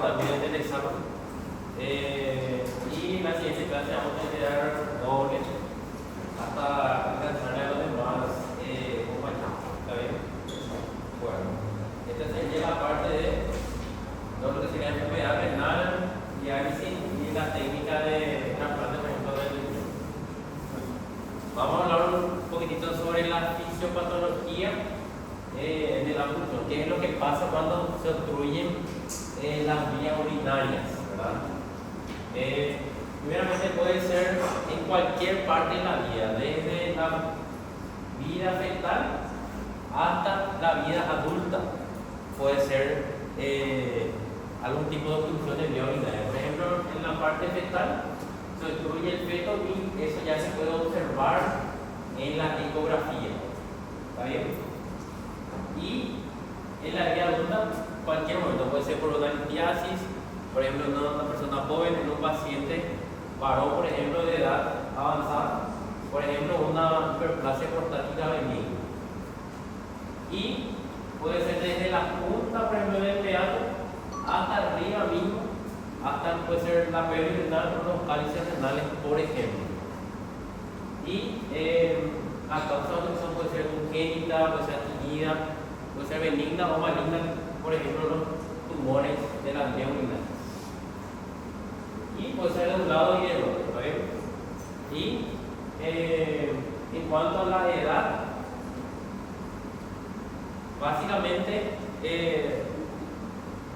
grabado también en el examen. Y en la siguiente clase vamos a integrar doble hasta alcanzar a los demás compañeros. ¿Está bien? Bueno, esta sería la parte de lo que sería enfermedad renal, diálisis y la técnica de trasplante, por ejemplo, del riñón. Vamos a hablar un poquitito sobre la fisiopatología de la función, qué es lo que pasa cuando se obstruyen las vías urinarias, ¿verdad? Primeramente puede ser en cualquier parte de la vida, desde la vida fetal hasta la vida adulta. Puede ser algún tipo de obstrucción de vía urinaria. Por ejemplo, en la parte fetal se obstruye el feto y eso ya se puede observar en la ecografía. ¿Está bien? Y en la vida adulta, cualquier momento, puede ser por una litiasis, por ejemplo, en una persona joven, en un paciente varón, por ejemplo, de edad avanzada, por ejemplo, una hiperplasia prostática benigna. Y puede ser desde la punta, por ejemplo, del peato hasta arriba mismo, hasta puede ser la pelvis renal o los cálices renales, por ejemplo. Y la causa de obstrucción puede ser congénita, puede ser adquirida, puede ser benigna o maligna, por ejemplo, los tumores de la vía urinaria. Y puede ser de un lado y del otro, ¿está bien? Y en cuanto a la edad, básicamente,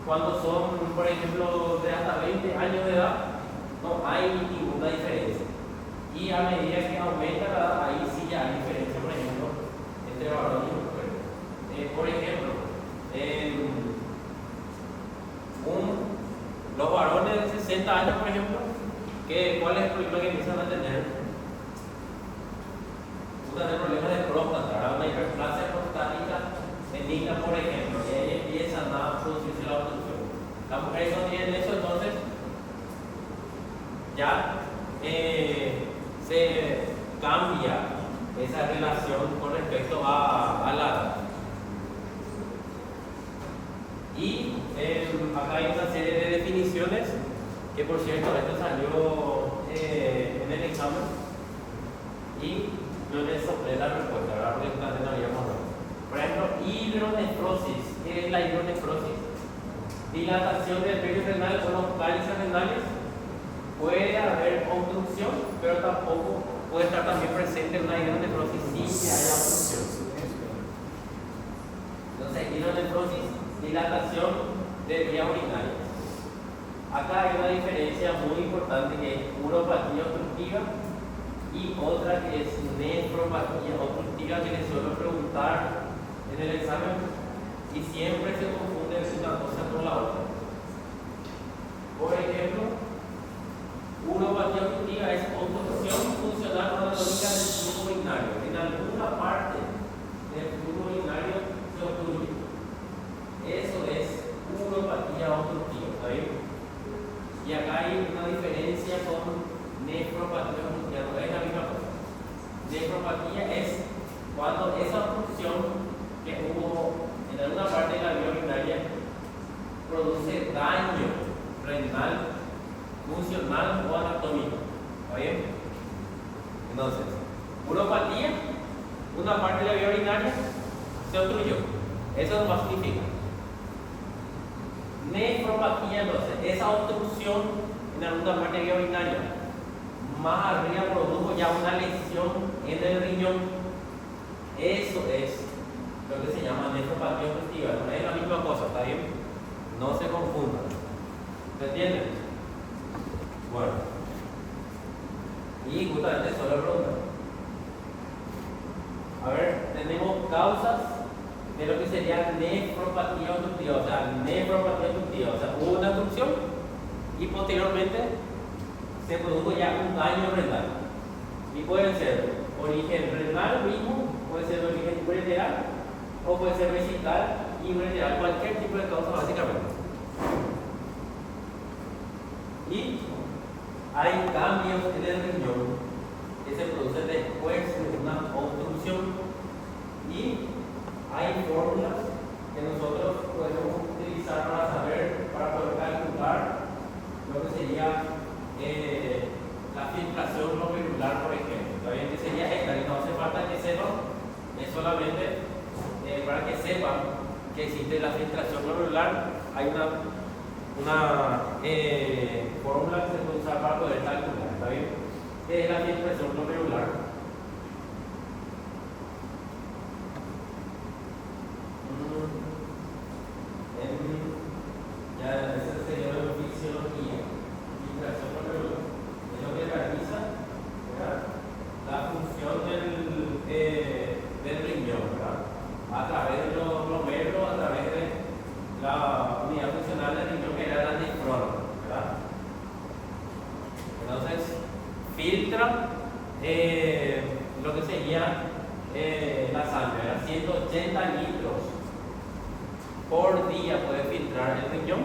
cuando son, por ejemplo, de hasta 20 años de edad, no hay ninguna diferencia. Y a medida que aumenta la edad, ahí sí ya hay diferencia, por ejemplo, entre varón y mujer. Por ejemplo, los varones de 60 años, por ejemplo, ¿cuál es el problema que empiezan a tener? Empiezan a tener problemas de próstata, una hiperplasia prostática benigna, por ejemplo, y ahí empiezan a producirse la obstrucción. Las mujeres no tienen eso, entonces ya se cambia esa relación con respecto a la edad. Y acá hay una serie de definiciones que, por cierto, esto salió en el examen y yo les soplé la respuesta, ¿verdad? Porque no habíamos hablado. Por ejemplo, hidronefrosis. ¿Qué es la hidronefrosis? Dilatación del pelvis renal o los cálices renales. Puede haber obstrucción, pero tampoco puede estar también presente una hidronefrosis sin que haya obstrucción. Entonces, hidronefrosis, dilatación de vía urinaria. Acá hay una diferencia muy importante que es uropatía obstructiva y otra que es nefropatía obstructiva, que les suelo preguntar en el examen y siempre se confunde una cosa con la otra. Por ejemplo, uropatía obstructiva es obstrucción funcional anatómica del flujo urinario. En alguna parte del flujo urinario se obstruye. Eso es uropatía obstructiva, ¿está bien? Y acá hay una diferencia con nefropatía obstructiva, no es la misma cosa. Nefropatía es cuando esa obstrucción que hubo en alguna parte de la vía urinaria produce daño renal, funcional o anatómico. ¿Está bien? Entonces, uropatía, una parte de la vía urinaria se obstruyó. Eso no significa. Nefropatía, entonces, esa obstrucción en alguna parte de la vía urinaria más arriba produjo ya una lesión en el riñón. Eso es lo que se llama nefropatía obstructiva. No es la misma cosa, ¿está bien? No se confundan. ¿Se entienden? Bueno. Y justamente solo pregunta. A ver, tenemos causas de lo que sería nefropatía obstructiva. O sea, nefropatía obstructiva. O sea, hubo una obstrucción y posteriormente se produjo ya un daño renal. Y pueden ser origen renal mismo, puede ser origen ureteral o puede ser vesical y ureteral, cualquier tipo de causa básicamente. Y hay cambios en el riñón que se producen después de una obstrucción y hay fórmulas que nosotros podemos utilizar para saber, para poder calcular glomerular, hay una fórmula que se puede usar para poder calcular, ¿está bien? ¿Qué es la filtración glomerular? Ya ese sería la fisiología. Filtración glomerular es lo que realiza, ¿verdad?, la función del riñón, ¿verdad?, a través de los glomérulos, a través de la unidad funcional del riñón, que era la nefrona, ¿verdad? Entonces, filtra lo que sería la sangre, ¿verdad? 180 litros por día puede filtrar el riñón,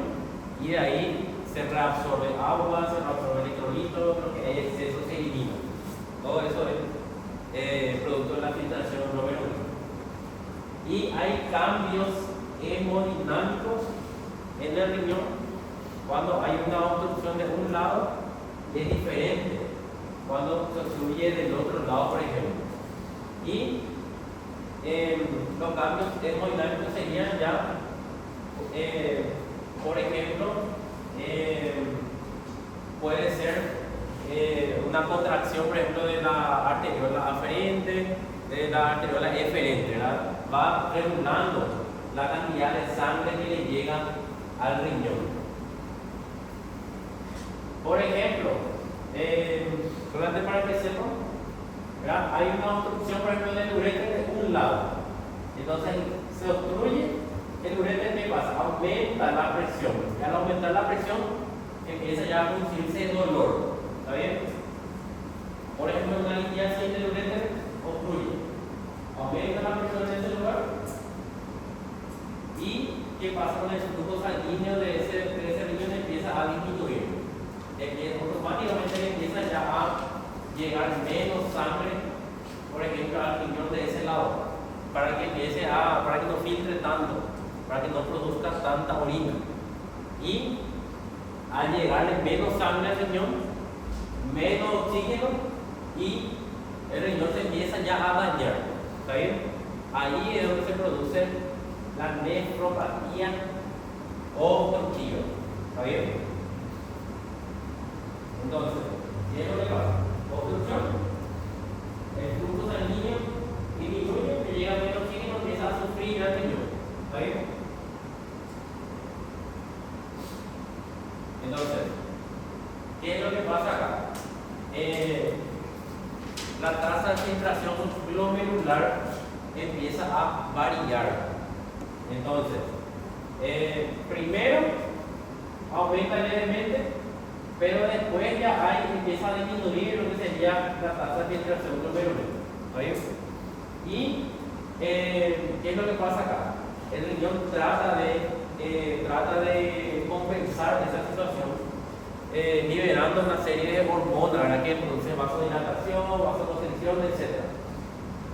y de ahí se reabsorbe agua, se reabsorbe electrolitos, lo que hay exceso se elimina. Todo eso es producto de la filtración glomerular. Y hay cambios hemodinámicos en el riñón. Cuando hay una obstrucción de un lado, es diferente cuando se obstruye del otro lado, por ejemplo. Y los cambios hemodinámicos serían ya, por ejemplo, puede ser una contracción, por ejemplo, de la arteriola aferente, de la arteriola eferente, ¿verdad? Va regulando la cantidad de sangre que le llega al riñón. Por ejemplo, solamente para que sepan, ¿verdad?, hay una obstrucción, por ejemplo, del uréter de un lado. Entonces se obstruye el uréter, ¿qué pasa? Aumenta la presión. Y al aumentar la presión, empieza ya a producirse dolor. ¿Está bien? Por ejemplo, una litiasis del uréter obstruye. Aumenta la presión en ese lugar. ¿Y qué pasa con el flujo sanguíneo de ese riñón? Empieza a disminuir. Automáticamente empieza ya a llegar menos sangre, por ejemplo, al riñón de ese lado, para que no filtre tanto, para que no produzca tanta orina. Y al llegarle menos sangre al riñón, menos oxígeno, y el riñón se empieza ya a dañar. ¿Está bien? Ahí es donde se produce la nefropatía obstructiva. ¿Está bien? Entonces, ¿qué es lo que pasa? Obstrucción. El flujo sanguíneo disminuye, que llega menos oxígeno, empieza a sufrir el riñón. ¿Está bien? Entonces, ¿qué es lo que pasa acá? La tasa de filtración glomerular empieza a variar. Entonces, primero aumenta levemente, pero después ya empieza a disminuir lo que sería la tasa de filtración glomerular. ¿Está bien? Y ¿qué es lo que pasa acá? El riñón trata de compensar esa situación, liberando una serie de hormonas, ¿verdad?, que producen vasodilatación, vasoconstricción, etc.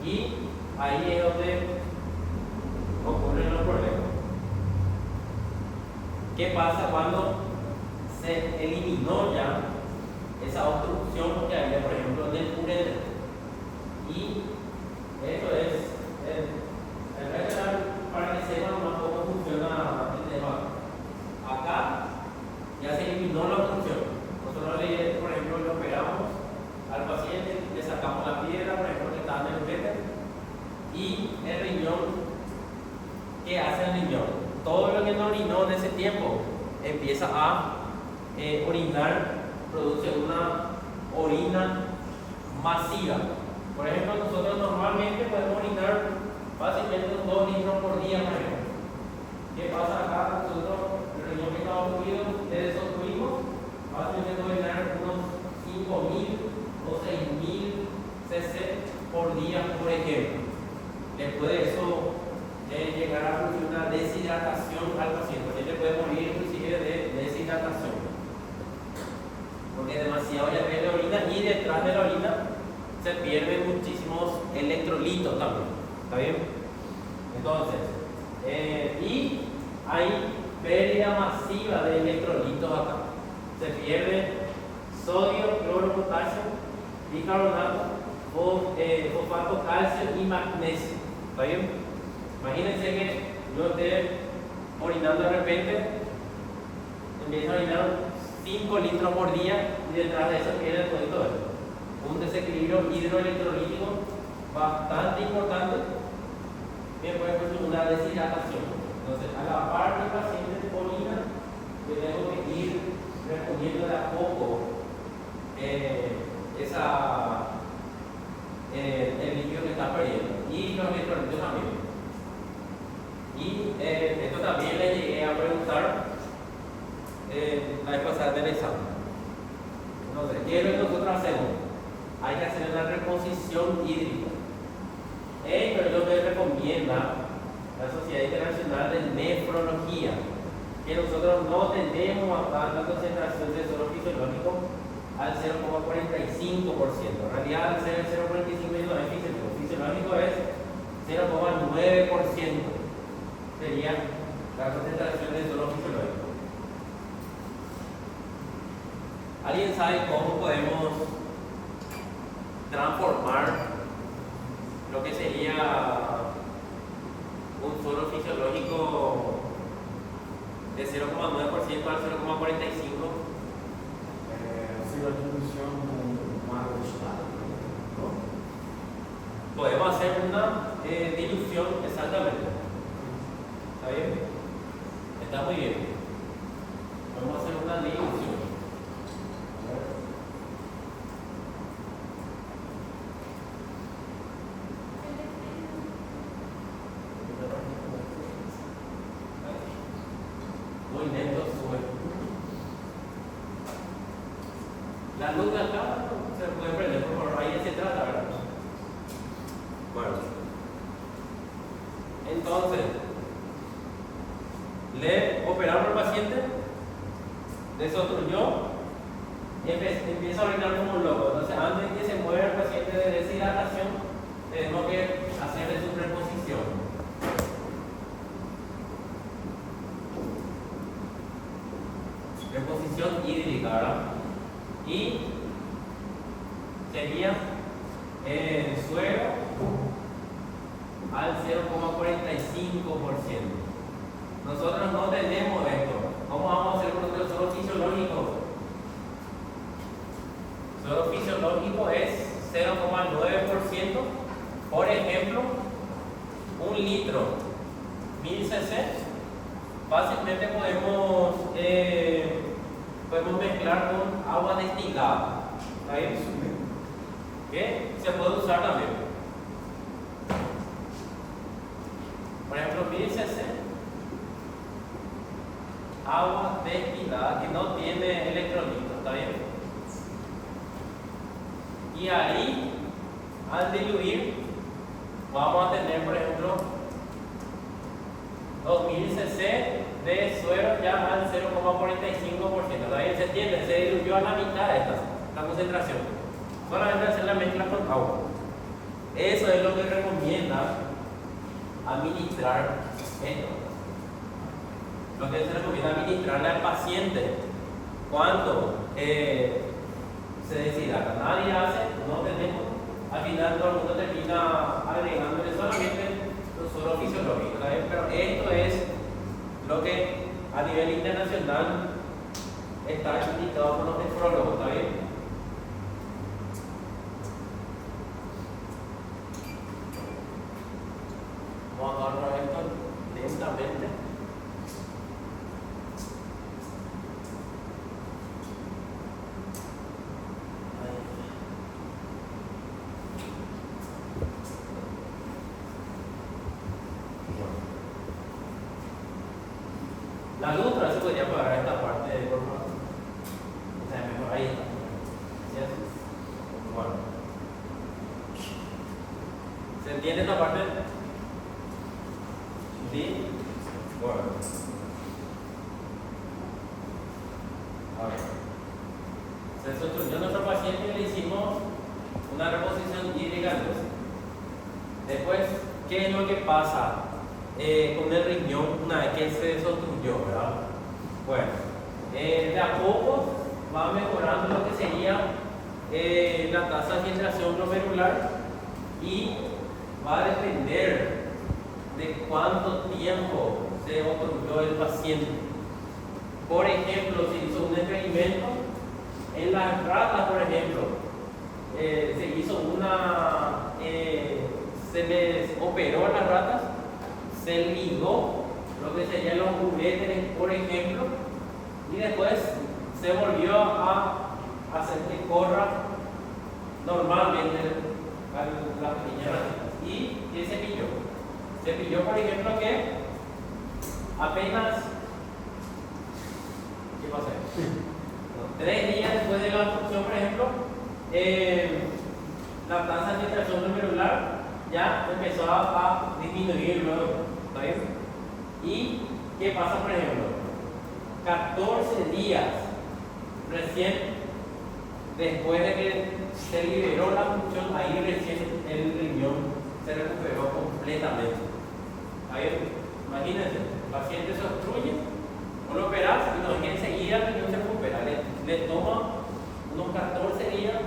Y ahí es donde ocurren los problemas. ¿Qué pasa cuando se eliminó ya esa obstrucción que había, por ejemplo, en el uréter? Y eso es para que sepan más cómo funciona el tema. Acá ya se eliminó la obstrucción. Nosotros, por ejemplo, le operamos al paciente, le sacamos la piedra, por ejemplo, que está en el uréter, y el riñón, ¿qué hace el riñón? Todo lo que no orinó en ese tiempo empieza a orinar, produce una orina masiva. Por ejemplo, nosotros normalmente podemos orinar fácilmente unos 2 litros por día, por ejemplo. ¿Qué pasa acá? Nosotros, el riñón que está obstruido, le desobstruimos, fácilmente podemos orinar unos 5.000 o 6.000 cc por día, por ejemplo. Después de eso, llegar a producir una deshidratación al paciente. El paciente puede morir inclusive de deshidratación, porque demasiado ya pierde orina, y detrás de la orina se pierden muchísimos electrolitos también. ¿Está bien? Entonces, y hay pérdida masiva de electrolitos acá. Se pierde sodio, cloro, potasio, bicarbonato, fosfato, calcio y magnesio. ¿Está bien? Imagínense que yo esté orinando de repente, empieza a orinar 5 litros por día y detrás de eso viene todo esto. Un desequilibrio hidroelectrolítico bastante importante, bien puede ser una deshidratación. Entonces, a la par del paciente orina, yo tengo que ir respondiendo de a poco el líquido que está perdiendo y los electrolitos también. Y esto también le llegué a preguntar la vez pasada del examen. Entonces, ¿qué es lo que nosotros hacemos? Hay que hacer una reposición hídrica. Esto es lo que recomienda la Sociedad Internacional de Nefrología, que nosotros no tenemos acá la concentración de suelo fisiológico al 0,45%. En realidad, al ser el 0,45% no es fisiológico, es 0,9%. Sería la concentración de suelo fisiológico. ¿Alguien sabe cómo podemos transformar lo que sería un suelo fisiológico de 0,9% al 0,45%? Hacer la dilución con agua vegetal, ¿no? Podemos hacer una dilución, exactamente. ¿Está bien? Está muy bien. Podemos hacer una dilución. Muy lento sube. La luz de acá se puede prender, por favor, ahí se trata, ¿verdad? Bueno. Entonces, le operamos al paciente, desobstruyó y empieza a orinar como un loco. Entonces, antes de que se mueva el paciente de deshidratación, tenemos que hacerle su reposición. Reposición hídrica, ¿verdad? Y sería suero al 0,45%. Nosotros no tenemos esto. ¿Cómo vamos a hacer con nuestro suelo fisiológico? Suelo fisiológico es 0,9%. Por ejemplo, 1 litro, 1000 cc. Fácilmente podemos mezclar con agua destilada. ¿Está bien? ¿Qué? Se puede usar también. Por ejemplo, 1000 cc, agua destilada que no tiene electrolitos. ¿Está bien? Y ahí, al diluir, vamos a tener, por ejemplo, 2000 cc de suero ya al 0,45%. Todavía se entiende, se diluyó a la mitad de la concentración. Solamente hacer la mezcla con agua. Eso es lo que recomienda administrar esto. Lo que se recomienda administrarle al paciente cuando se deshidrata. Nadie hace, no tenemos. Al final todo el mundo termina agregándole solamente los suelos fisiológicos. Pero esto es lo que a nivel internacional está indicado por los nefrólogos. ¿Está bien? Vamos a agarrar esto lentamente. La luz otra vez se podría apagar esta parte de por favor. O sea, mejor ahí está. ¿Sí? Bueno. ¿Se entiende esta parte? ¿Sí? Bueno. A ver. Se sustruyó a nuestro paciente y le hicimos una reposición hídrica. Después, ¿qué es lo que pasa con el riñón una vez que se desobstruyó, ¿verdad? Bueno, de a poco va mejorando lo que sería la tasa de filtración glomerular y va a depender de cuánto tiempo se obstruyó el paciente. Por ejemplo, se hizo un experimento en las ratas, por ejemplo, se hizo se les operó a las ratas, se ligó lo que serían los uréteres, por ejemplo, y después se volvió a hacer que corra normalmente las pequeñas ratitas. ¿Y qué se pilló? Se pilló, por ejemplo, que apenas, ¿qué pasa? 3 días después de la obstrucción, por ejemplo, la tasa de filtración glomerular ya empezó a disminuir luego, ¿está bien? ¿Y qué pasa, por ejemplo? 14 días recién después de que se liberó la obstrucción, ahí recién el riñón se recuperó completamente. ¿Está bien? Imagínense, el paciente se obstruye, no lo operas y no es que enseguida el riñón se recupera, le toma unos 14 días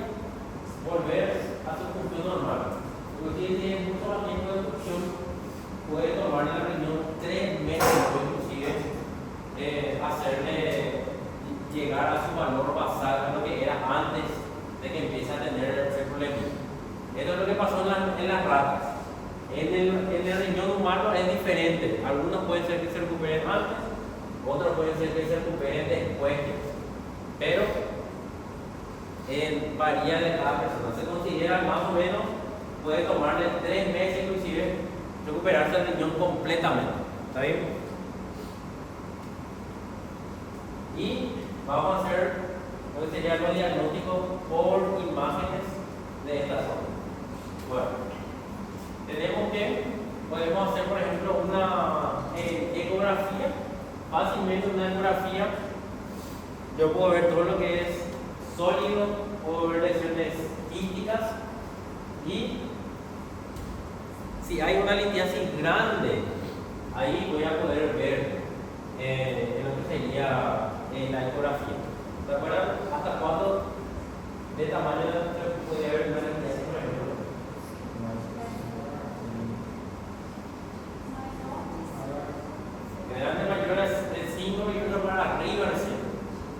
volver a su función normal. Porque si tiene mucho más tiempo de obstrucción, puede tomarle al riñón 3 meses o inclusive hacerle llegar a su valor basal, a lo que era antes de que empiece a tener el problema. Esto es lo que pasó en las ratas. En el riñón humano es diferente. Algunos pueden ser que se recuperen antes, otros pueden ser que se recuperen después. Pero varía de cada persona. Se considera más o menos, puede tomarle 3 meses inclusive recuperarse el riñón completamente. ¿Está bien? Y vamos a hacer lo que sería los diagnósticos por imágenes de esta zona. Bueno, podemos hacer, por ejemplo, una ecografía. Fácilmente una ecografía, yo puedo ver todo lo que es sólido, puedo ver lesiones quísticas, y si hay una litiasis grande, ahí voy a poder ver lo que sería la ecografía. ¿De acuerdo? ¿Hasta cuánto de tamaño se puede ver una litiasis, por ejemplo? Generalmente mayor es 5 milímetros para arriba recién.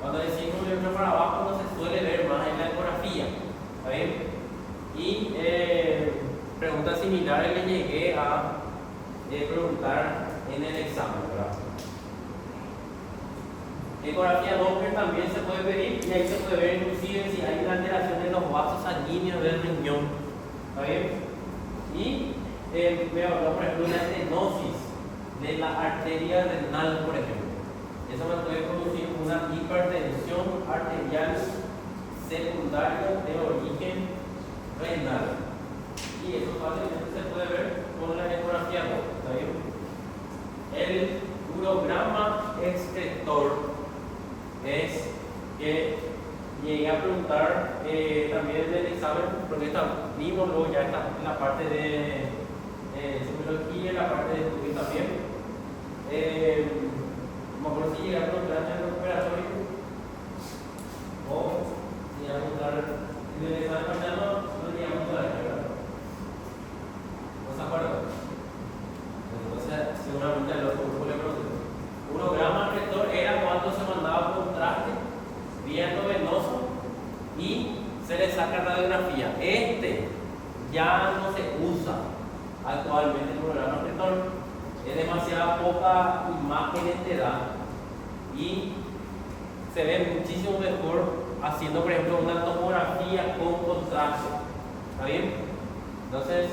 Cuando es 5 milímetros para abajo no se suele ver más en la ecografía. ¿Está bien? Y preguntas similares le llegué a preguntar en el examen, ¿verdad? Ecografía Doppler también se puede pedir, y ahí se puede ver inclusive si hay una alteración en los vasos sanguíneos del riñón. ¿Está bien? Y me habló, por ejemplo, una estenosis de la arteria renal, por ejemplo. Eso me puede producir una hipertensión arterial secundaria de origen renal. Y eso fácilmente se puede ver con la ecografía Doppler. ¿Está bien? El urograma excretor es que llegué a preguntar también en el examen, porque vimos luego ya está en la parte de semiología y la parte de estudio también. No me acuerdo si llegué a preguntar en el recuperatorio o si llegué a preguntar en el examen mañana, no llegamos a la verdad. ¿No se acuerdan? Entonces, seguramente a los grupos le pregunté. Urograma rector era cuando se mandaba por un traste viento venoso y se le saca radiografía. Ya no se usa actualmente el urograma rector. Es demasiada poca imagen te da y se ve muchísimo mejor haciendo, por ejemplo, una tomografía con contraste. ¿Está bien? Entonces,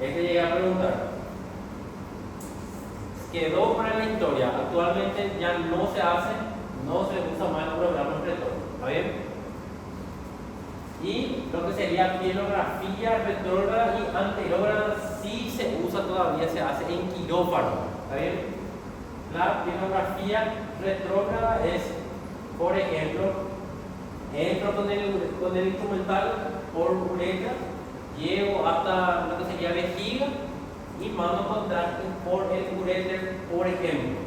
llegué a preguntar. Quedó para la historia. Actualmente ya no se hace, no se usa más el programa retrógrado. ¿Está bien? Y lo que sería pielografía retrógrada y anterógrada sí se usa todavía, se hace en quirófano. ¿Está bien? La pielografía retrógrada es, por ejemplo, entro con el instrumental por uretra, llego hasta lo que sería vejiga y mando contraste por el uréter, por ejemplo,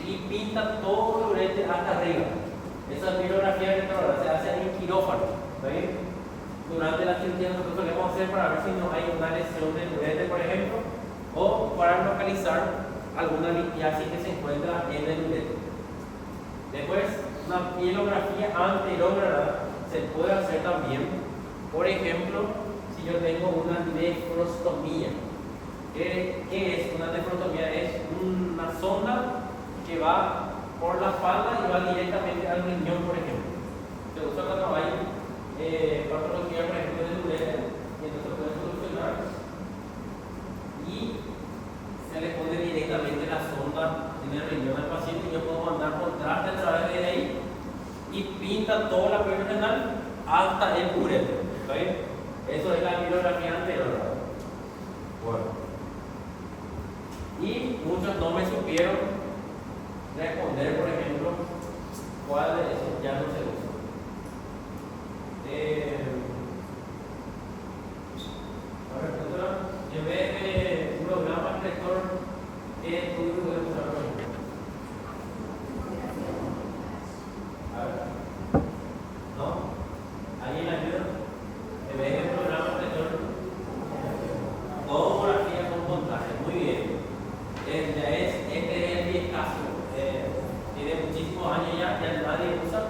y pinta todo el uréter hasta arriba. Esa pielografía retrógrada se hace en quirófano. ¿Está bien? Durante la cirugía nosotros solemos hacer para ver si no hay una lesión del uréter, por ejemplo, o para localizar alguna litiasis que se encuentra en el ureter. Después, una pielografía anterógrada se puede hacer también. Por ejemplo, si yo tengo una nefrostomía. ¿Qué es una nefrostomía? Es una sonda que va por la espalda y va directamente al riñón, por ejemplo. Se usa cuando hay patología, por ejemplo, del ureter, y entonces se puede solucionar. Y se le pone directamente la sonda en el riñón al paciente y yo puedo mandar contraste a través de ahí y pinta toda la pared renal hasta el ureter. ¿Okay? Eso es la pielografía anterior. Bueno. Y muchos no me supieron responder, por ejemplo, cuál de esos ya no se usa. En vez de un programa rector, ¿qué estudio podemos usar, por ejemplo? A ver. ¿No? ¿Alguien ayuda? En vez de un programa rector, tomografía con contraste. Muy bien. Este es el viejazo. Tiene muchísimos años ya nadie usa.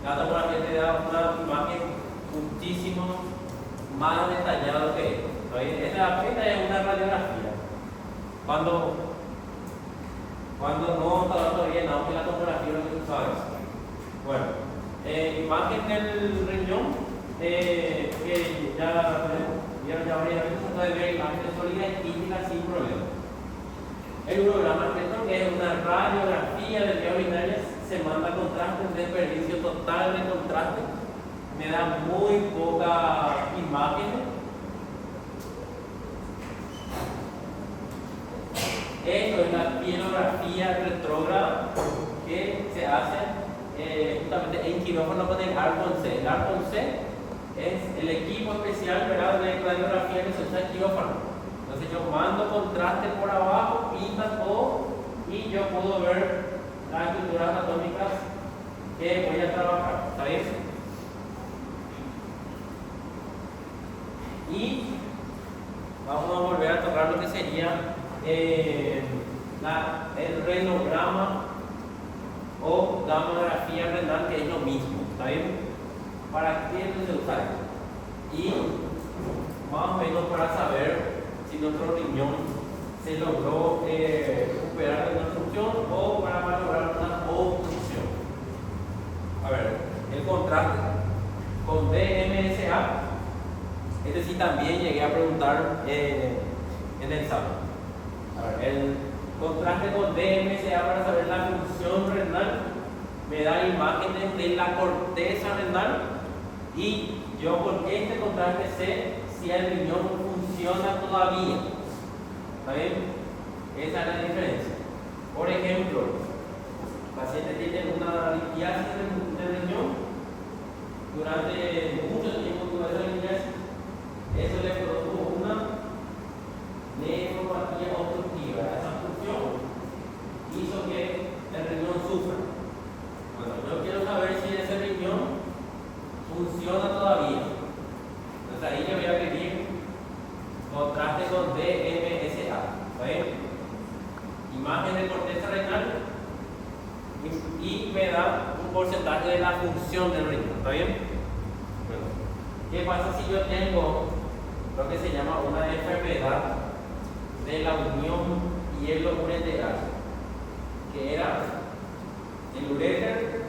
La tomografía te da una imagen muchísimo más detallada que esto. Esta es una radiografía. Cuando no está todavía en auge la tomografía, lo que tú sabes. Bueno, imagen del riñón, que ya varias veces se puede ver imágenes sólidas y críticas sin problema. El urograma recto, que es una radiografía de vía urinaria, se manda contraste, un desperdicio total de contraste, me da muy poca imagen. Esto es la pielografía retrógrada que se hace justamente en quirófano con el ARCON-C. El ARCON-C es el equipo especial, ¿verdad?, de radiografía que se usa en quirófano. Entonces yo mando contraste por abajo, pinta todo y yo puedo ver las estructuras anatómicas que voy a trabajar. ¿Está bien? Y vamos a volver a tocar lo que sería el renograma o gamografía renal, que es lo mismo. ¿Está bien? ¿Para qué se usa esto? Y más o menos para saber si nuestro riñón se logró recuperar de una función o para lograr una obstrucción. A ver, el contraste con DMSA, este sí también llegué a preguntar en el examen. A ver, el contraste con DMSA para saber la función renal me da imágenes de la corteza renal y yo con este contraste sé si el riñón funciona todavía. ¿Está bien? Esa es la diferencia. Por ejemplo, el paciente tiene una litiasis del riñón, durante mucho tiempo tuvo esa litiasis, eso le produjo una nefropatía obstructiva. Esa función hizo que el riñón sufra. Bueno, yo quiero saber si ese riñón funciona todavía. Entonces ahí le voy a pedir contraste con DMSA. ¿Ven? Imagen de corteza renal y me da un porcentaje de la función del riñón. ¿Está bien? Bueno, ¿qué pasa si yo tengo lo que se llama una enfermedad de la unión hielo-ureteral? Que era el uréter,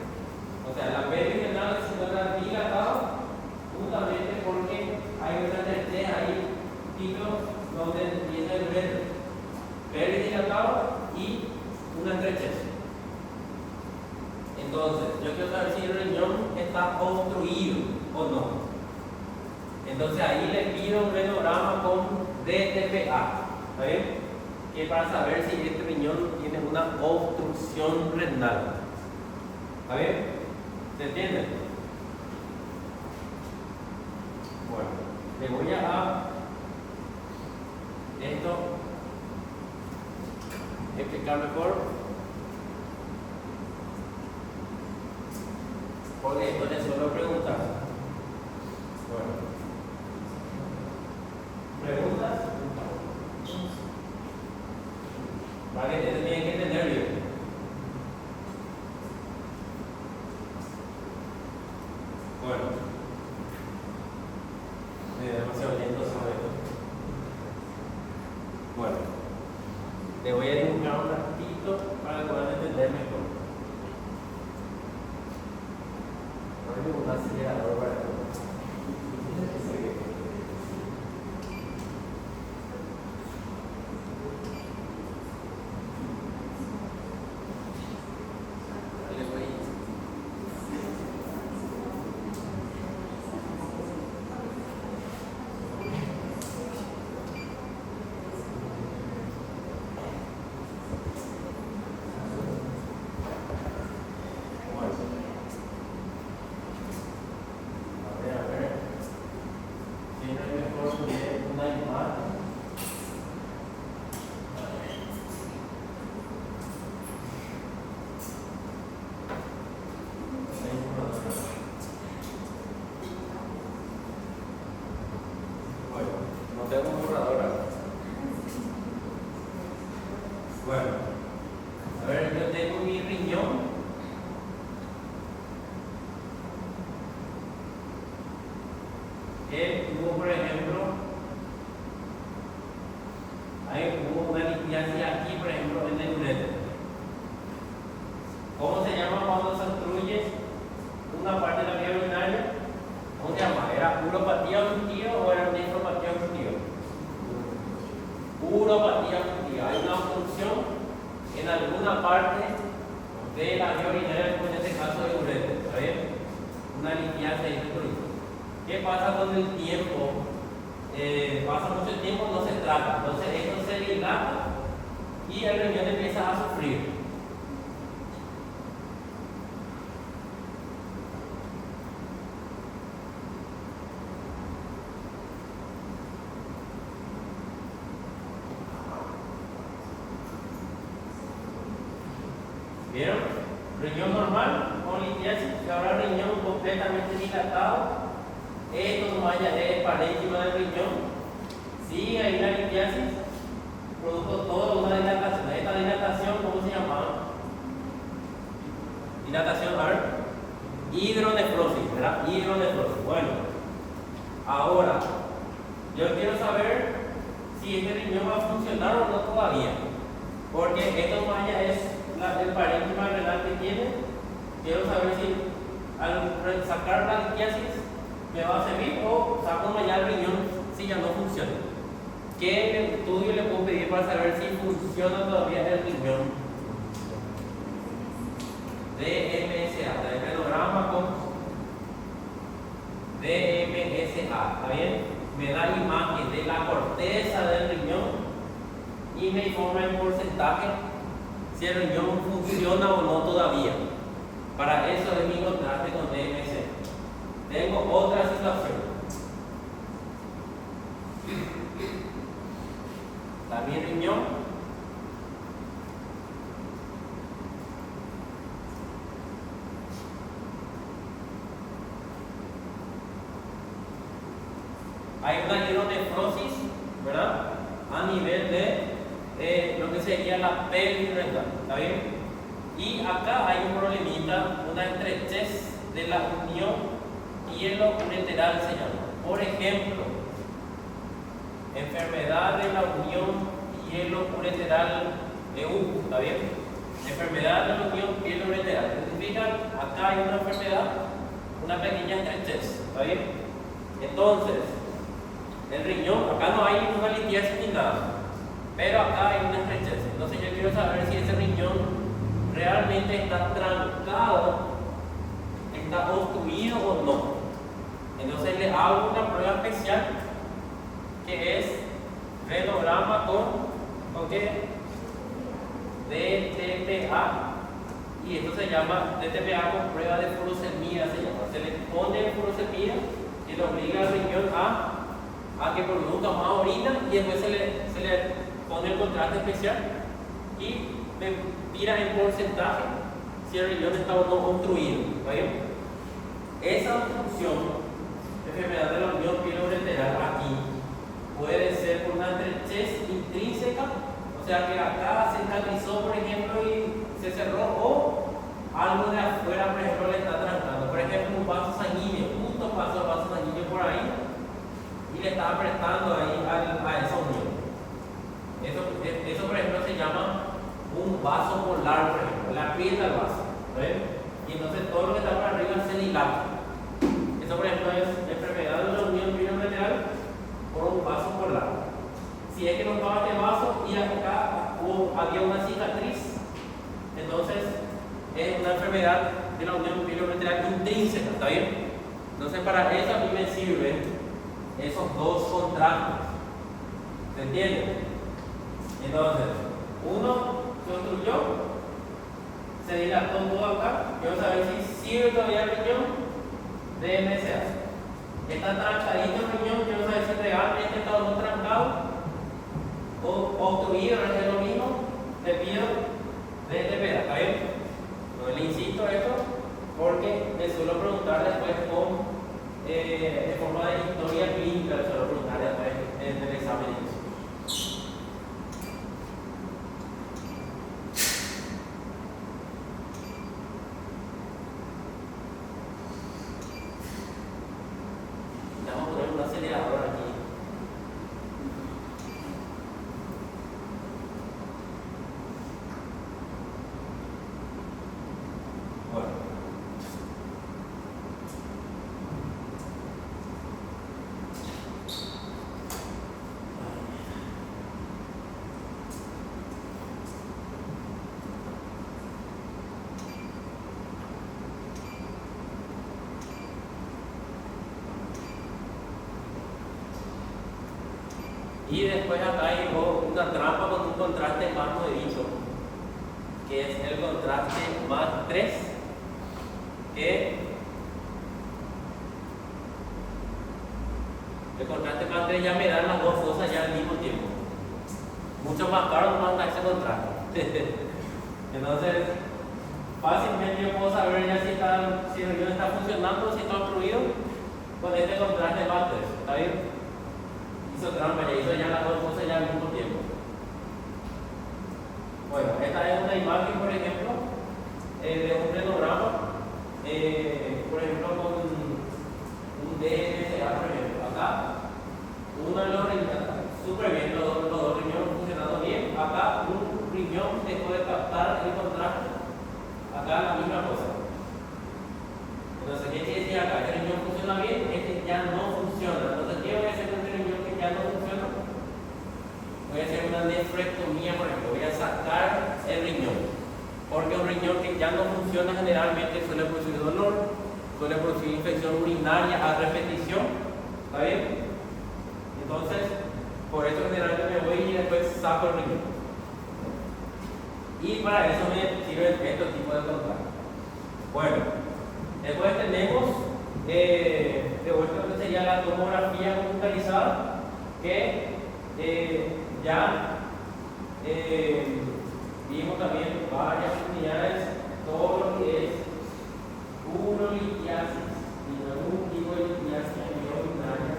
o sea, la pelvis renal se encuentra dilatada justamente porque hay una estrechez ahí, pico, donde empieza el uréter. Pelvis dilatada y una estrechez. Entonces, yo quiero saber si el riñón está obstruido o no. Entonces ahí le pido un renograma con DTPA. ¿Está bien? Que para saber si este riñón tiene una obstrucción renal. ¿Está bien? ¿Se entiende? Bueno, le voy a esto explicar mejor, porque esto le suelo preguntar. Bueno, ¿preguntas? Vale. Bueno, demasiado lento sobre esto. Bueno, le voy a dibujar un ratito para que puedan entender mejor. Voy a dibujar un acelerador para que tengo un borrador acá. Bueno, a ver, yo tengo mi riñón. Que hubo, por ejemplo, hubo una litiasis aquí, por ejemplo, en el uréter. ¿Cómo se llama cuando se obstruye una parte de la vía urinaria? ¿Cómo se llama? ¿Era uropatía obstructiva o era nefropatía obstructiva? Uropatía obstructiva. Hay una obstrucción en alguna parte de la vía urinaria, como en este caso del uréter. ¿Está bien? Una litiasis obstructiva. ¿Qué pasa con el tiempo? Pasa mucho tiempo, no se trata. Entonces esto se dilata y el riñón empieza a sufrir. ¿Vieron? Riñón normal con litiasis y ahora riñón completamente dilatado. Esto no vaya es parénquima del riñón. Sigue ahí la litiasis, produjo toda una dilatación. Esta dilatación, ¿cómo se llamaba? Dilatación, a ver, hidronefrosis, ¿verdad? Hidronefrosis. Bueno, ahora, yo quiero saber si este riñón va a funcionar o no todavía. Porque esto no vaya es el parénquima renal que tiene. Quiero saber si al sacar la litiasis me va a servir o saco ya el riñón si ya no funciona. ¿Qué estudio le puedo pedir para saber si funciona todavía el riñón? DMSA, dermatograma con DMSA, ¿está bien? Me da imagen de la corteza del riñón y me informa en porcentaje si el riñón funciona o no todavía. Para eso es mi contraste con DMSA. Tengo otra situación. También riñón. Hay una hidronefrosis, ¿verdad? A nivel de lo que sería la pelvis rectal, ¿está bien? Y acá hay un problemita, una estrechez de la unión hielo-ureteral se llama. Por ejemplo, enfermedad de la unión hielo-ureteral EU, ¿está bien? Enfermedad de la unión hielo-ureteral. Significa, acá hay una enfermedad, una pequeña estrechez, ¿está bien? Entonces, el riñón, acá no hay una litiasis ni nada, pero acá hay una estrechez. Entonces yo quiero saber si ese riñón realmente está trancado, está obstruido o no. Entonces le hago una prueba especial que es renograma con ¿qué? DTPA, y esto se llama DTPA con prueba de furosemida, se llama. Se le pone furosemida y le obliga al riñón a que produzca más orina y después se le pone el contraste especial y me tira en porcentaje si el riñón está o no obstruido. ¿Está bien? Esa obstrucción, enfermedad de la unión hielo-ureteral aquí, puede ser por una estrechez intrínseca, o sea que acá se cicatrizó, por ejemplo, y se cerró, o algo de afuera, por ejemplo, le está trancando. Por ejemplo, un vaso sanguíneo, dilato. Eso, por ejemplo, es enfermedad de una unión bilateral por un vaso por lado. Si es que no estaba este vaso y acá había una cicatriz, entonces es una enfermedad de la unión bilateral intrínseca, ¿está bien? Entonces, para eso a mí me sirven esos dos contrastes. ¿Se entiende? Entonces, uno se obstruyó, se dilató todo acá. Quiero saber si sirve todavía el riñón de MSA. Está trancadito el riñón, quiero saber si realmente está no trancado o obstruido, es lo mismo. Le pido de peda, ¿está bien? No le insisto esto porque me suelo preguntar después de forma de historia clínica, le suelo preguntar después del examen. Vamos a poner un acelerador aquí. Bueno. Y después acá hay una trampa con un contraste más nuevito, que es el contraste más 3, que el contraste más 3 ya me dan las dos cosas ya al mismo tiempo. Mucho más caro no manda ese contraste. Entonces, fácilmente yo puedo saber ya si el riñón está funcionando, si está obstruido, con este contraste más 3. ¿Está bien? Hizo trampa, ya hizo ya las dos cosas ya al mismo tiempo. Bueno, esta es una imagen, por ejemplo, de un renograma, por ejemplo, con un DMSA, por ejemplo. Acá, uno de los riñones, súper bien, los dos riñones funcionando bien. Acá, un riñón dejó de captar el contraste. Acá, la misma cosa. Entonces, ¿qué quiere decir acá? Este riñón funciona bien, este ya no funciona. Entonces, ¿qué voy a hacer con este riñón que ya no funciona? Voy a hacer una nefrectomía, por ejemplo. Voy a sacar el riñón. Porque un riñón que ya no funciona generalmente suele producir dolor, suele producir infección urinaria a repetición. ¿Está bien? Entonces, por eso generalmente me voy y después saco el riñón. Y para eso me sirven estos tipos de contrastes. Bueno. Después tenemos de vuelta lo que sería la tomografía computarizada, que ya vimos también varias unidades, todo lo que es urolitiasis y algún tipo de litiasis urinaria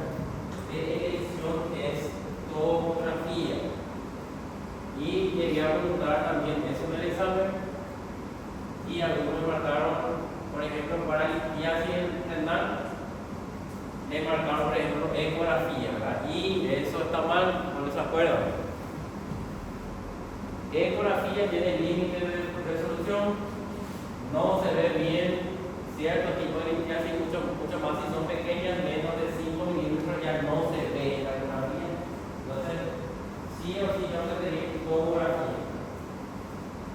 de elección es tomografía. Y quería preguntar también eso en el examen, y algunos me marcaron. Por ejemplo, para litiasis renal, le marcaron, por ejemplo, ecografía, ¿verdad? Y eso está mal, no se acuerdan. Ecografía tiene límite de resolución, no se ve bien ciertos tipos de litiasis, mucho más si son pequeñas, menos de 5 milímetros, ya no se ve la ecografía. Entonces, sí o sí, tengo que tener ecografía.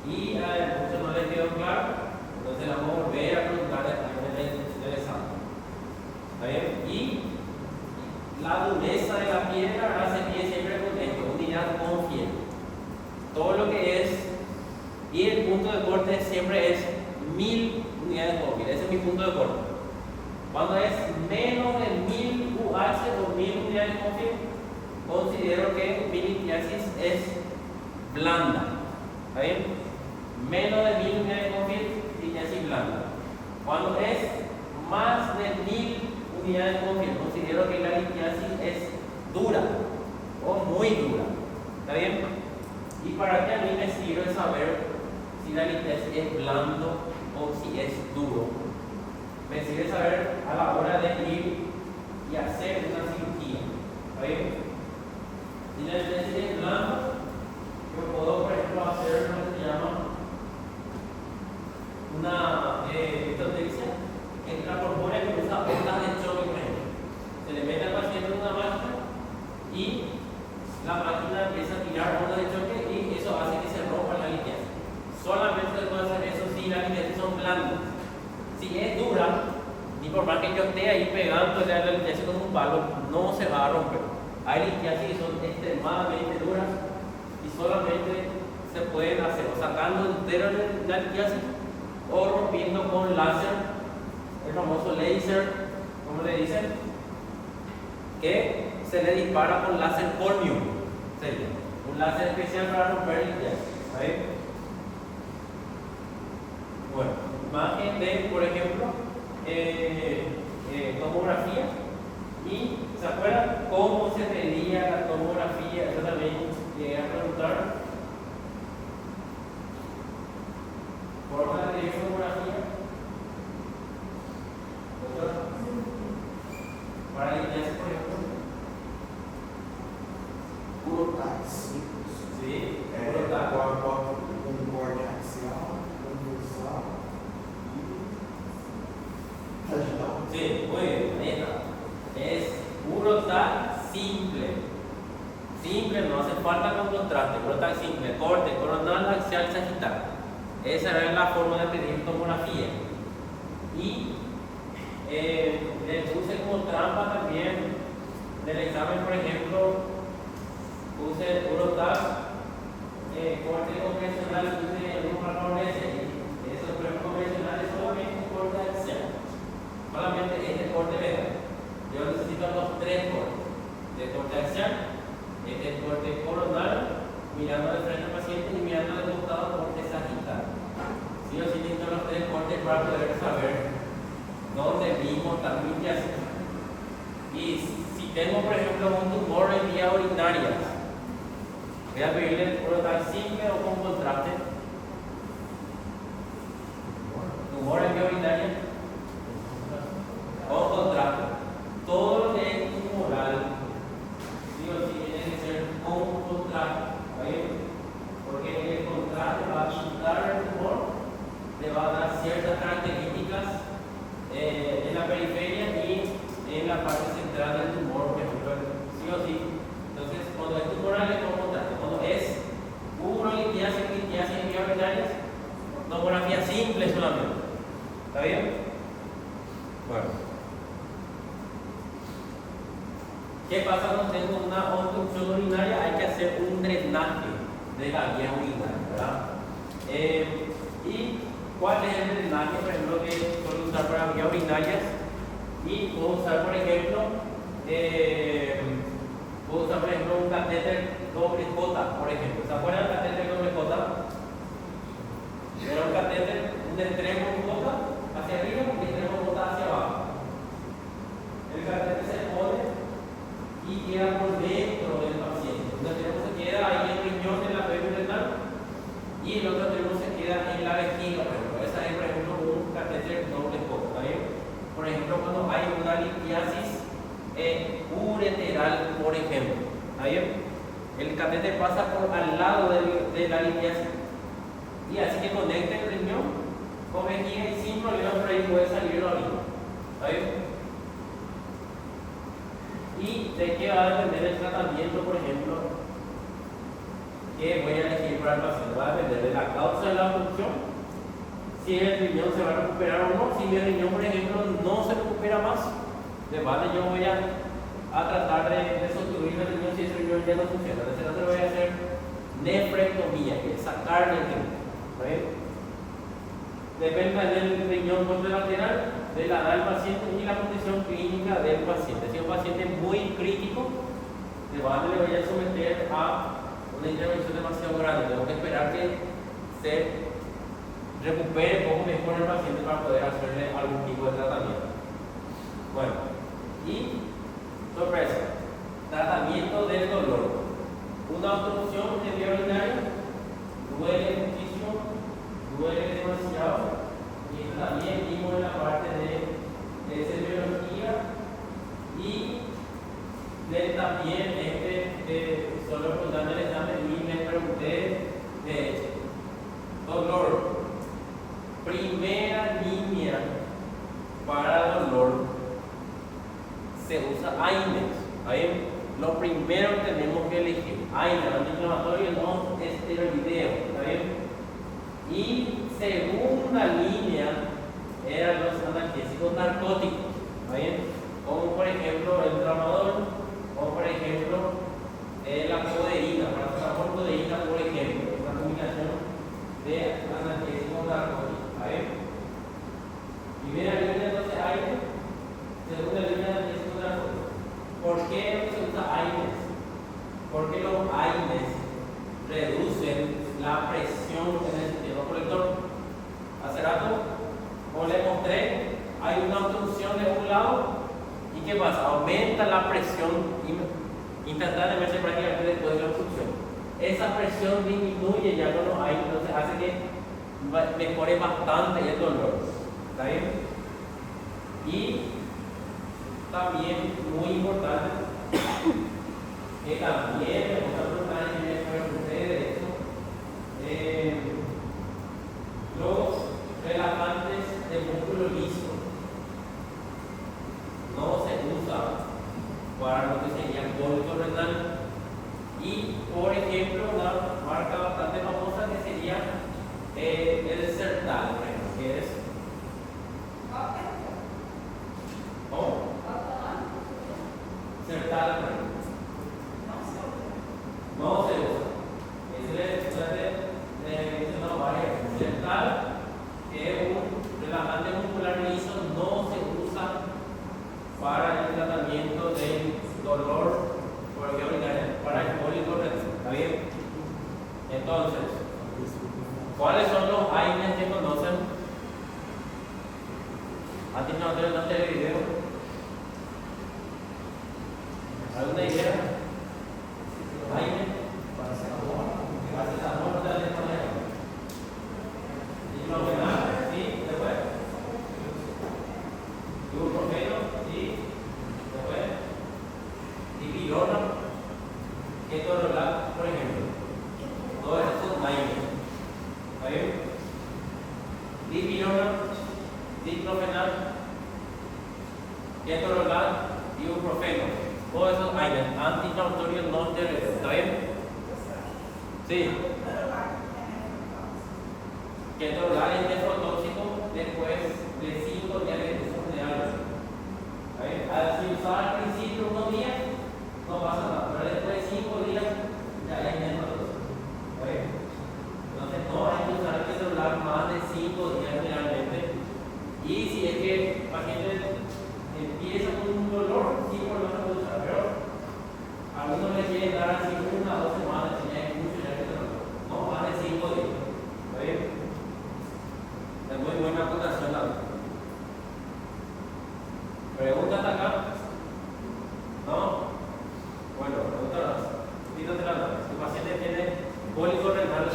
Y a muchos no les quedó claro. Entonces la vamos a volver a preguntar después del examen. ¿Está bien? Y la dureza de la piedra se mide siempre con esto, unidad con fiel. Todo lo que es, y el punto de corte siempre es 1000 unidades con fiel. Ese es mi punto de corte. Cuando es menos de 1000 UH o 1000 unidades con fiel, considero que mi litiasis es blanda. ¿Está bien? Menos de 1000 unidades con fiel, litiasis blanda. Cuando es más de 1000 unidades con fiel, considero que la litiasis es dura o muy dura. ¿Está bien? Y para que a mí me sirve saber si la litiasis es blando o si es duro. Me sirve saber a la hora de ir y hacer una cirugía. ¿Está bien? Si la litiasis es blanda, yo puedo, por ejemplo, hacer lo que se llama una endotecia extracorpórea. por más que yo esté ahí pegándole a la litiasis con un palo, no se va a romper. Hay litiasis que son extremadamente duras y solamente se pueden hacer o sacando entero la litiasis o rompiendo con láser, el famoso laser, como le dicen, que se le dispara con láser holmium, sería un láser especial para romper litiasis. ¿Ahí? Bueno, imagen de, por ejemplo, tomografía. Y ¿se acuerdan cómo se medía la tomografía? Yo también llegué a preguntar. ¿Forma de medir tomografía? Para litiasis, por ejemplo. Puro taxi. Sí, puro taxi. Um corte axial, conversal e regional. Sí, muy bien, ahí está. Es puro TAC simple. Simple, no hace falta con contraste, puro TAC simple. Corte, coronal, axial, sagital. Esa era la forma de pedir tomografía. Y le puse como trampa también del examen, por ejemplo, puse puro TAC, corte convencional, puse unos marrones y esos convencionales solamente corte axial. Solamente este corte veda. Yo necesito los tres cortes. De corte axial, este corte coronal, mirando de frente al paciente y mirando de costado corte sagital. Sí o sí necesito los tres cortes para poder saber dónde mismo está mi litiasis. Y si tengo, por ejemplo, un tumor en vía urinaria, voy a pedirle puro TAC simple o con contraste. Tumor en vía urinaria o contraste. Todo lo que es tumoral, sí o sí, tiene que ser con contraste. ¿Bien? Porque el contraste va a quitar el tumor, le va a dar ciertas características en la periferia y en la parte central del tumor, por ejemplo, sí o sí. Entonces, cuando es tumoral es con contraste. Cuando es puro litiasis en vías urinarias, tomografía simple solamente. ¿Está bien? Bueno. ¿Qué pasa cuando tengo una obstrucción urinaria? Hay que hacer un drenaje de la vía urinaria, ¿verdad? ¿Y cuál es el drenaje, por ejemplo, que suelo usar para vías urinarias? Y puedo usar, por ejemplo, un catéter doble J, por ejemplo. ¿Se acuerdan del catéter doble J? Era un catéter, un extremo J hacia arriba y un extremo J hacia abajo. El catéter se pone y queda por dentro del paciente. Un extremo se queda ahí en el riñón, en la vejiga renal, y el otro extremo se queda en la vejiga, por ejemplo. Esa es, por ejemplo, un catéter doble J. ¿Está bien? Por ejemplo, cuando hay una litiasis ureteral, por ejemplo. ¿Está bien? El catéter pasa por al lado de la litiasis y así que conecte el riñón con vejiga y sin problema por ahí puede salir la orina. ¿Está bien? ¿Y de qué va a depender el tratamiento, por ejemplo, que voy a elegir para el paciente? Va a depender de la causa de la obstrucción, si el riñón se va a recuperar o no. Si el riñón, por ejemplo, no se recupera más, de vale, yo voy a tratar de sustituir el riñón si ese riñón ya no funciona. En ese caso voy a hacer nefrectomía, que es sacarle el riñón. ¿Está bien? Depende del riñón contralateral, de la edad del paciente y la condición clínica del paciente. Si es un paciente muy crítico, de vale le voy a someter a una intervención demasiado grande. Tengo que esperar que se recupere un poco mejor el paciente para poder hacerle algún tipo de tratamiento. Bueno, y sorpresa, tratamiento del dolor. Una obstrucción en vía urinaria duele muchísimo, duele demasiado, y también vimos en la parte de serología y también solo preguntando el examen y me pregunté dolor. Primera línea para dolor se usa AINES. Ahí lo primero que tenemos que elegir, AINES, antiinflamatorio no esteroideo. ¿Está bien? Y segunda línea eran los analgésicos narcóticos, ¿está bien? Como por ejemplo el tramadol, o por ejemplo la codeína, paracetamol, codeína, por ejemplo, una combinación de analgésicos narcóticos, ¿está bien? Primera línea entonces aire, segunda línea analgésicos narcóticos. ¿Por qué no se usa AINES? Porque los AINES reducen la presión en el sistema colector. Hace rato, como les mostré, hay una obstrucción de un lado y ¿qué pasa? Aumenta la presión instantáneamente prácticamente después de la obstrucción. Esa presión disminuye ya cuando hay, entonces hace que mejore bastante el dolor. ¿Está bien? Y también, muy importante, que también me gusta preguntar y me pregunté de eso, los relajantes de músculo liso no se usan para lo que sería el cólico renal. Y por ejemplo, una marca bastante famosa que sería el Sertal, por ejemplo, que es Sertal, por ejemplo. No se usa. Es mencionado varias. Sertal, que es un relajante muscular liso, no se usa para el tratamiento del dolor por vía urinaria, para el cólico renal. ¿Está bien? Entonces, ¿cuáles son los AINES que conocen? Antes no te el video. ¿Alguna idea? AINES. Paracetamol, no te la dejo leer. Diclofenac, sí, después. Ibuprofeno, sí, después. Dipirona, ketorolac, por ejemplo. Todos esos son AINES. ¿Está bien? Dipirona, diclofenac, ketorolac, ibuprofeno. Todos esos AINES, antiinflamatorios no esteroideos. ¿Está bien? Sí. Ketorolac es nefrotóxico después de 5 días de uso general. Si usaba al principio unos días, no pasa nada, pero después de 5 días ya es nefrotóxico. Entonces no hay que usar ketorolac más de 5 días generalmente. Y si es que el paciente empieza con un dolor, sí por lo menos puede usar, pero a algunos les quieren dar así 1 o 2 semanas, si ya es mucho, ya que no más de 5 días. ¿Está bien? Es muy buena acotación la verdad. ¿Pregunta hasta acá? ¿No? Bueno, pregunta más. Quítate la nada. Si tu paciente tiene cólico renal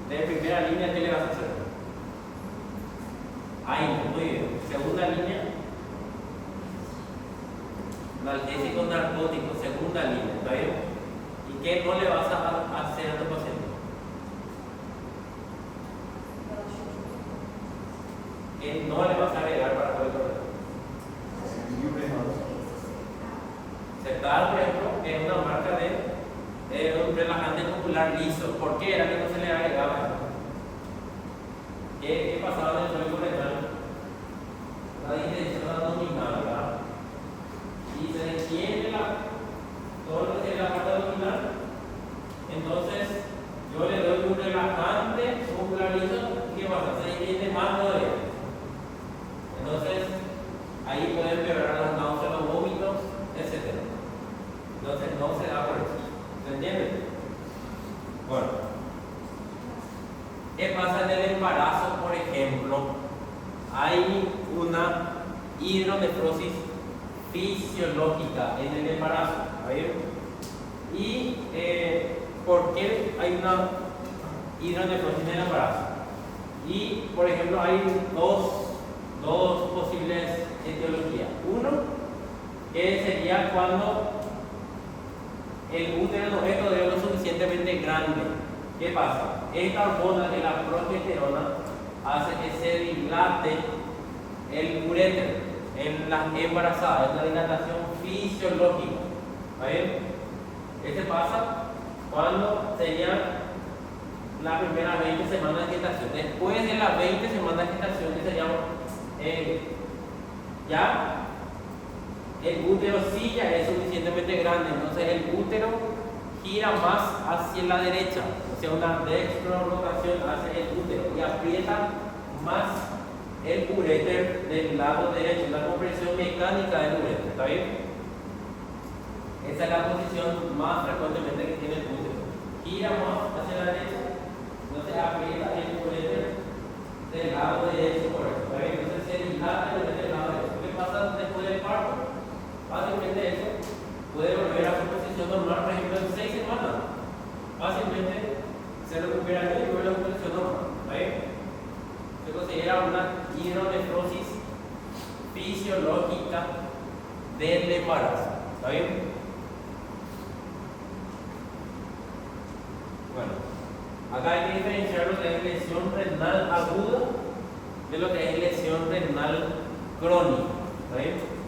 de primera línea, ¿qué le vas a hacer? AINES, muy bien. Segunda línea, analgésicos narcóticos, segunda línea, ¿está bien? ¿Y qué no le vas a hacer a tu paciente? ¿Qué no le vas a agregar para poder correr? Sertal, por ejemplo, que es una marca de un relajante muscular liso. ¿Por qué era que no se le agregaba? ¿Qué pasaba en el cólico renal? La distensión abdominal, ¿verdad? Y se detiene todo lo que es la parte abdominal. Entonces, yo le doy un relajante muscular liso. ¿Qué pasa? Se detiene más todavía. Entonces, ahí pueden empeorar las náuseas, los vómitos, etc. Entonces, no se da por eso. ¿Se entiende? Bueno, ¿qué pasa en el embarazo, por ejemplo? Hay una hidronefrosis fisiológica en el embarazo. ¿Está? ¿Y por qué hay una hidronefrosis en el embarazo? Y, por ejemplo, hay dos posibles etiologías. Uno, que sería cuando el útero no es todavía lo suficientemente grande. ¿Qué pasa? Esta hormona de la progesterona hace que se dilate el uréter en las embarazadas, es una dilatación fisiológica. ¿Está bien? Este pasa cuando sería las primeras 20 semanas de gestación. Después de las 20 semanas de gestación, que sería ya el útero sí ya es suficientemente grande, entonces el útero gira más hacia la derecha, o sea, una dextrorotación hacia el útero y aprieta más el uréter del lado derecho, la compresión mecánica del uréter, ¿está bien? Esa es la posición más frecuentemente que tiene el útero. Gira más hacia la derecha, entonces aprieta el uréter del lado derecho, correcto, ¿está bien? Entonces se dilata el uréter del lado derecho. ¿Qué pasa después del parto? Fácilmente eso puede volver a su posición normal, por ejemplo, en 6 semanas. Fácilmente se recupera y vuelve a su posición normal. ¿Está bien? Se considera una hidronefrosis fisiológica del embarazo. ¿Está bien? Bueno, acá hay que diferenciar lo que es lesión renal aguda de lo que es lesión renal crónica. ¿Está bien?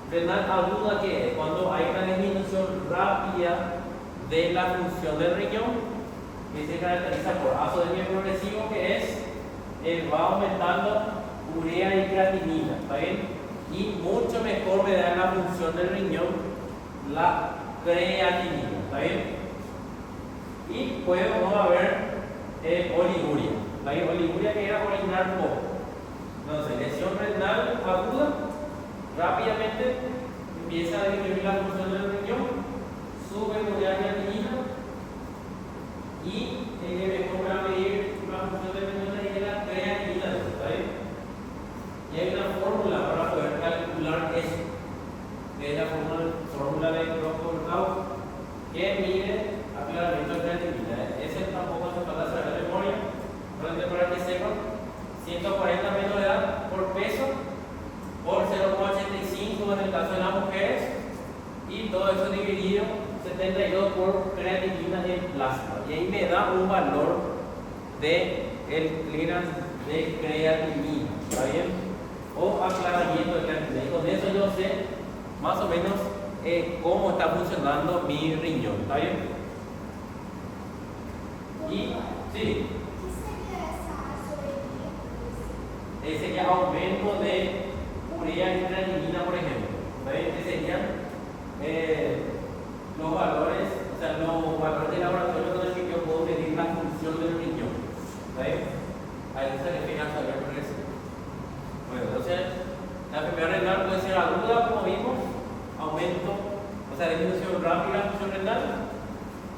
Renal aguda, que es cuando hay una disminución rápida de la función del riñón, que se caracteriza por azotemia progresivo, que es va aumentando urea y creatinina, ¿está bien? Y mucho mejor me da la función del riñón la creatinina, ¿está bien? Y puede no haber oliguria, ¿está bien? Oliguria que era orinar poco. Entonces, lesión renal aguda, rápidamente empieza a disminuir la función del riñón, sube urea y creatinina, y el que mejor va a medir la función del riñón es la creatinina, ¿está bien? Y hay una fórmula para poder calcular eso, que es la fórmula de Crocco-Mercado, que mide aclaramiento de creatinina. Ese tampoco hace falta saber de memoria, solamente para que sepan, 140 menos de edad por peso, por 0,85 en el caso de las mujeres, y todo eso dividido 72 por creatinina en plasma, y ahí me da un valor de el clearance de creatinina, ¿está bien? O aclaramiento de creatinina, y con eso yo sé más o menos cómo está funcionando mi riñón, ¿está bien? Y sí, ese sería aumento de urea y creatinina, por ejemplo, ¿está bien? Que serían los valores, o sea, los valores de laboratorio con los que yo puedo medir la función del riñón, ¿está bien? A eso se refiere a saber progreso. Bueno, entonces, la enfermedad renal puede ser aguda, como vimos, aumento, o sea, disminución rápida de la función renal,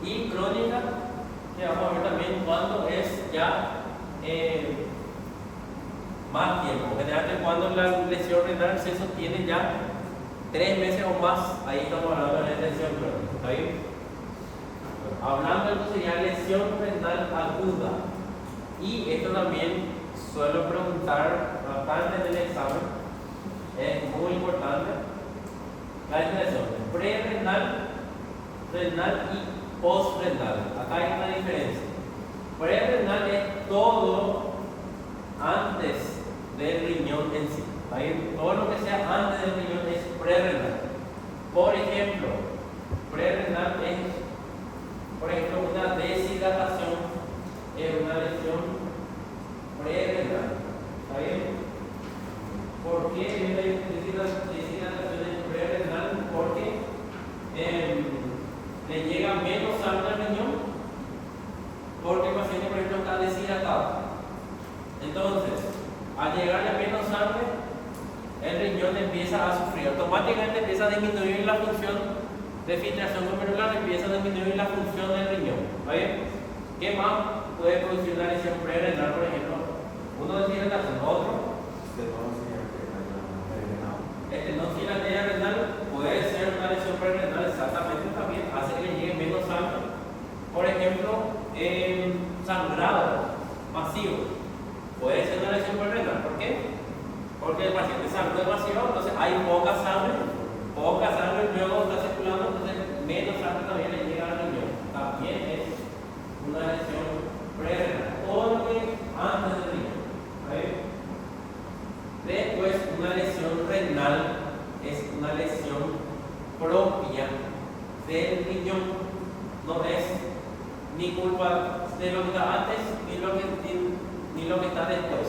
y crónica, que vamos a ver también cuando es ya más tiempo. Generalmente cuando la lesión renal se sostiene ya 3 meses o más, ahí estamos hablando de lesión crónica, ¿está bien? Bueno, hablando entonces ya de lesión renal aguda, y esto también suelo preguntar bastante en el examen, es muy importante la diferencia pre-renal, renal y post-renal. Acá hay una diferencia. Pre-renal es todo antes del riñón en sí. Todo lo que sea antes del riñón es pre-renal. Por ejemplo, pre-renal es, por ejemplo, una deshidratación, es una lesión pre-renal. ¿Está bien? ¿Por qué es una deshidratación pre-renal? Porque le llega menos sangre al riñón, porque el paciente, por ejemplo, está deshidratado. Entonces, al llegarle menos sangre, el riñón empieza a sufrir. Automáticamente empieza a disminuir la función de filtración glomerular, empieza a disminuir la función del riñón. ¿Está bien? ¿Qué más puede producir una lesión pre-renal, por ejemplo? Uno deshidratación, otro. Estenofilaria renal puede ser una lesión pre-renal, exactamente, también hace que le llegue menos sangre. Por ejemplo, sangrado masivo puede ser una lesión pre-renal. ¿Por qué? Porque el paciente sangró demasiado, entonces hay poca sangre, luego está circulando, entonces menos sangre también le llega al riñón. También es una lesión pre-renal, todo lo que antes del riñón. ¿Está? Después, una lesión renal es una lesión propia del riñón, no es ni culpa de lo que está antes ni lo que está después.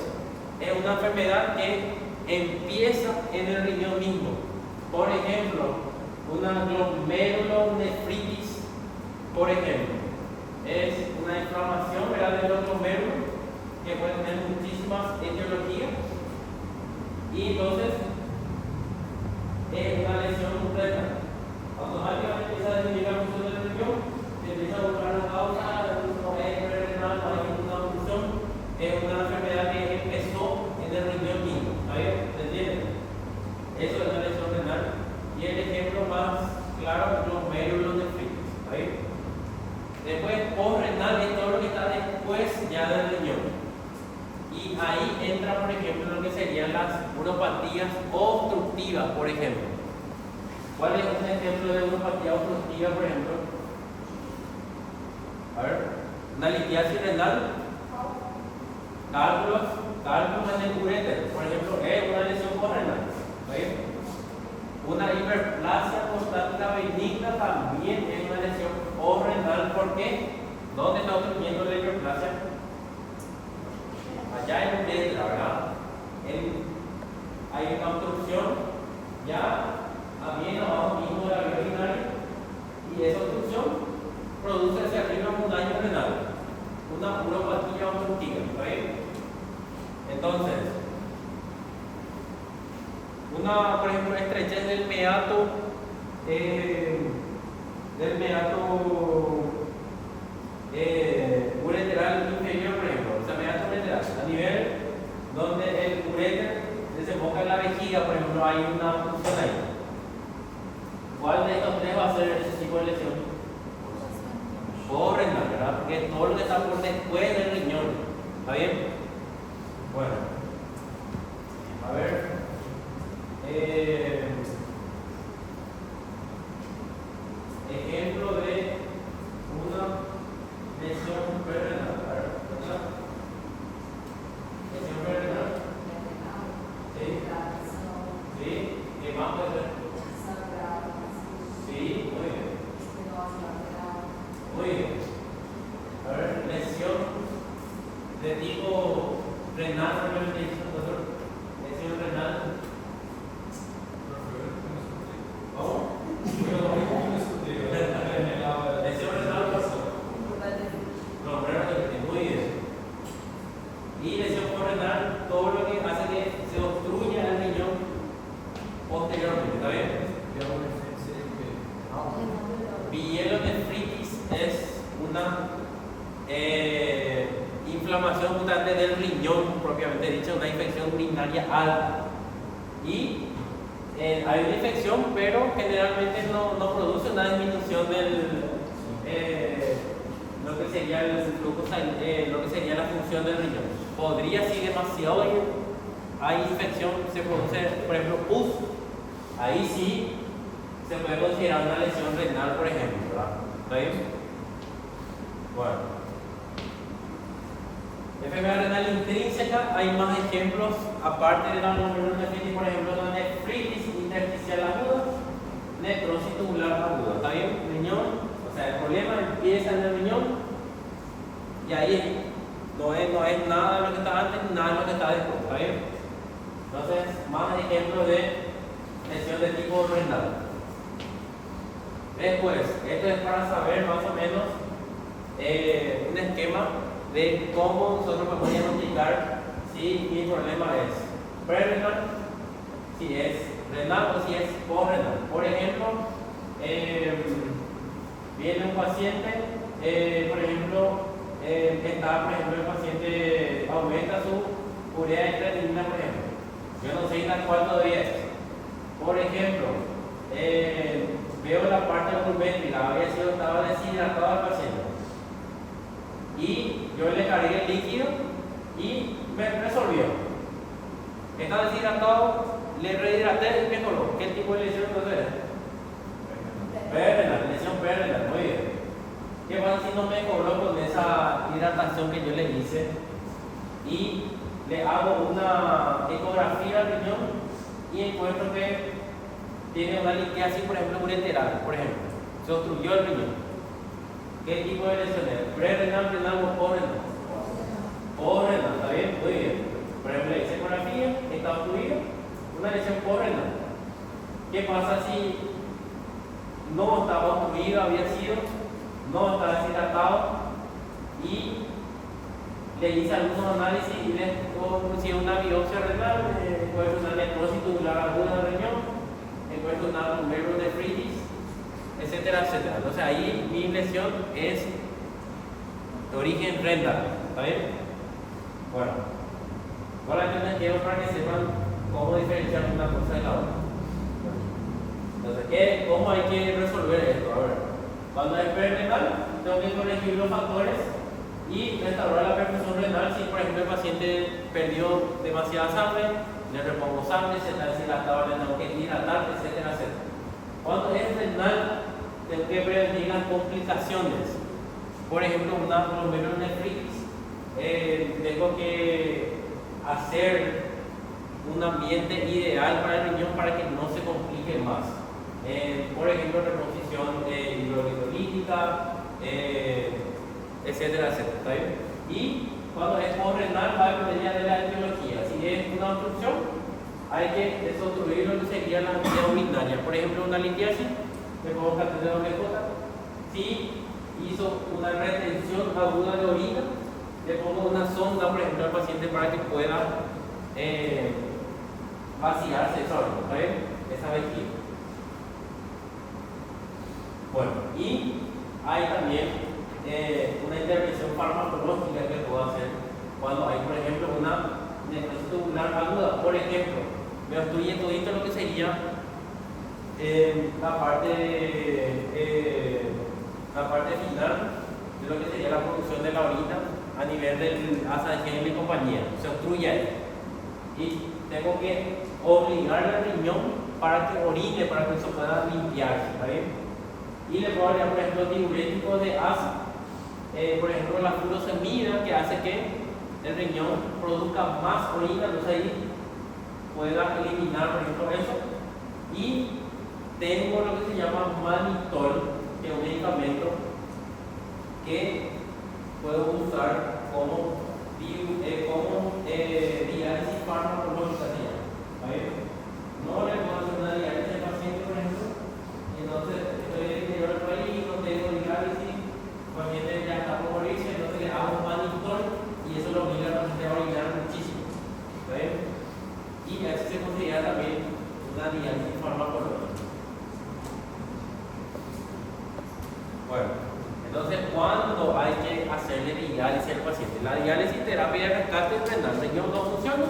Es una enfermedad que empieza en el riñón mismo. Por ejemplo, una glomerulonefritis, por ejemplo, es una inflamación, ¿verdad?, de los glomérulos que puede tener muchísimas etiologías, y entonces es una lesión renal. Automáticamente empieza a disminuir la función del riñón, se empieza a buscar la causa, no es renal, no hay ninguna función, es una enfermedad que empezó en el riñón mismo. ¿Está bien? ¿Se entiende? Eso es una lesión renal. Y el ejemplo más claro, los glomerulonefritis. ¿Está bien? Después, postrenal es todo lo que está después ya del riñón. Y ahí entra, por ejemplo, lo que serían las uropatías obstructivas, por ejemplo. ¿Cuál es un ejemplo de uropatía obstructiva, por ejemplo? A ver, una litiasis renal, cálculos en el uréter, por ejemplo, es una lesión postrenal. ¿Sí? Una hiperplasia prostática benigna también es una lesión postrenal. ¿Por qué? ¿Dónde está obstruyendo la hiperplasia? Allá en el uretra, ¿verdad? Hay una obstrucción ya también abajo mismo de la vía urinaria, y esa obstrucción produce hacia arriba un daño renal, una uropatía obstructiva. ¿Está bien? Entonces, por ejemplo, estrechez del meato ureteral inferior, por ejemplo, o sea, meato ureteral, a nivel donde el uréter desemboca en la vejiga, por ejemplo, hay una obstrucción ahí. ¿Cuál de estos tres va a ser ese tipo de lesión? Postrenal, ¿verdad? Porque es todo lo que está por después del riñón. ¿Está bien? Bueno, a ver. Ejemplo de una lesión renal. A ver, ¿verdad? Lesión renal. Sí. Sí. ¿Qué más puede ser? Sí, muy bien. Muy bien. A ver, lesión de tipo renal, doctor. Lesión renal. ¿Cómo? Lesión renal. No, muy bien. Y lesión postrenal, todo lo que hace que se obstruya el riñón posteriormente. ¿Está bien? Pielonefritis es una inflamación justamente del riñón, propiamente dicha, una infección urinaria alta. Y hay una infección, pero generalmente no produce una disminución del lo que sería el flujo, lo que sería la función del riñón. Podría, si demasiado hay infección, se produce, por ejemplo, pus, ahí sí se puede considerar una lesión renal, por ejemplo, ¿verdad? ¿Está bien? Bueno. Enfermedad renal intrínseca, hay más ejemplos, aparte de la glomerulonefritis, por ejemplo, la nefritis intersticial aguda, necrosis tubular aguda. ¿Está bien? Riñón, o sea, el problema empieza en el riñón, y ahí no es nada de lo que está antes, nada de lo que está después. ¿Está bien? Entonces, más ejemplos de lesión de tipo renal. Después, esto es para saber más o menos un esquema de cómo nosotros podemos diagnosticar si mi problema es prerenal, si es renal o si es postrenal. Por ejemplo, viene un paciente, por ejemplo, el paciente aumenta su urea de creatinina, por ejemplo. Yo no sé en cuál todavía es. Por ejemplo, veo la parte volumétrica, estaba deshidratado el paciente. Y yo le cargué el líquido y me resolvió. Está deshidratado, le rehidraté y mejoró. ¿Qué tipo de lesión entonces es? Perrenal, lesión perrenal, muy bien. ¿Qué pasa si no mejoró con esa hidratación que yo le hice? Y le hago una ecografía al riñón y encuentro que tiene una litiasis, por ejemplo, ureteral, por ejemplo. Se obstruyó el riñón. ¿Qué tipo de lesión es? ¿Prerenal, renal o postrenal? Postrenal, ¿está bien? Muy bien. Por ejemplo, la ecografía está obstruida una lesión porenal. ¿Qué pasa si no estaba obstruido, había sido, no estaba deshidratado y le hice algunos análisis y le pusieron una biopsia renal, puede ser una necrosis tubular aguda del riñón, puede ser una glomerulonefritis, etcétera, etcétera. Entonces ahí mi lesión es de origen renal, ¿está bien? Bueno, ahora yo les quiero para que sepan cómo diferenciar una cosa de la otra. Entonces, ¿cómo hay que resolver esto? A ver, cuando hay PER renal, tengo que corregir los factores y restaurar la perfusión renal. Si, por ejemplo, el paciente perdió demasiada sangre, le repongo sangre, se está deshidratado, le tengo que hidratar, etcétera, etcétera. Cuando es renal, tengo que prevenir las complicaciones. Por ejemplo, una glomerulonefritis, tengo que hacer un ambiente ideal para el riñón para que no se complique más. Por ejemplo, reposición hidroelectrolítica, etcétera, etcétera. ¿Está bien? Y cuando es renal, va a depender de la etiología. Si es una obstrucción, hay que desobstruir lo que sería la vía urinaria. Por ejemplo, una litiasis, le pongo catéter doble J. Si hizo una retención aguda de orina, le pongo una sonda, por ejemplo, al paciente para que pueda vaciarse esa orina, ¿está bien? Esa vejiga. Bueno, y hay también una intervención farmacológica que puedo hacer cuando hay, por ejemplo, una necrosis tubular aguda. Por ejemplo, me obstruye todito lo que sería la parte final de lo que sería la producción de la orina a nivel del asa de Henle y compañía. Se obstruye ahí. Y tengo que obligar al riñón para que orine, para que eso pueda limpiarse, ¿está bien? Y le puedo agregar, por ejemplo, diuréticos de asa, por ejemplo, la furosemida, que hace que el riñón produzca más orina, entonces ahí pueda eliminar, por ejemplo, eso. Y tengo lo que se llama mannitol, que es un medicamento que puedo usar como diálisis farmacológica, se llama. No le puedo hacer una diálisis al paciente, por ejemplo, y entonces estoy en el interior del país, no tengo diálisis, el paciente ya está por morirse, entonces le hago un mannitol y eso lo obliga al paciente a orinar muchísimo. Y así se considera también una diálisis farmacológica. Bueno, entonces, ¿cuándo hay que hacerle diálisis al paciente? La diálisis, terapia de rescate renal, el riñón no funciona,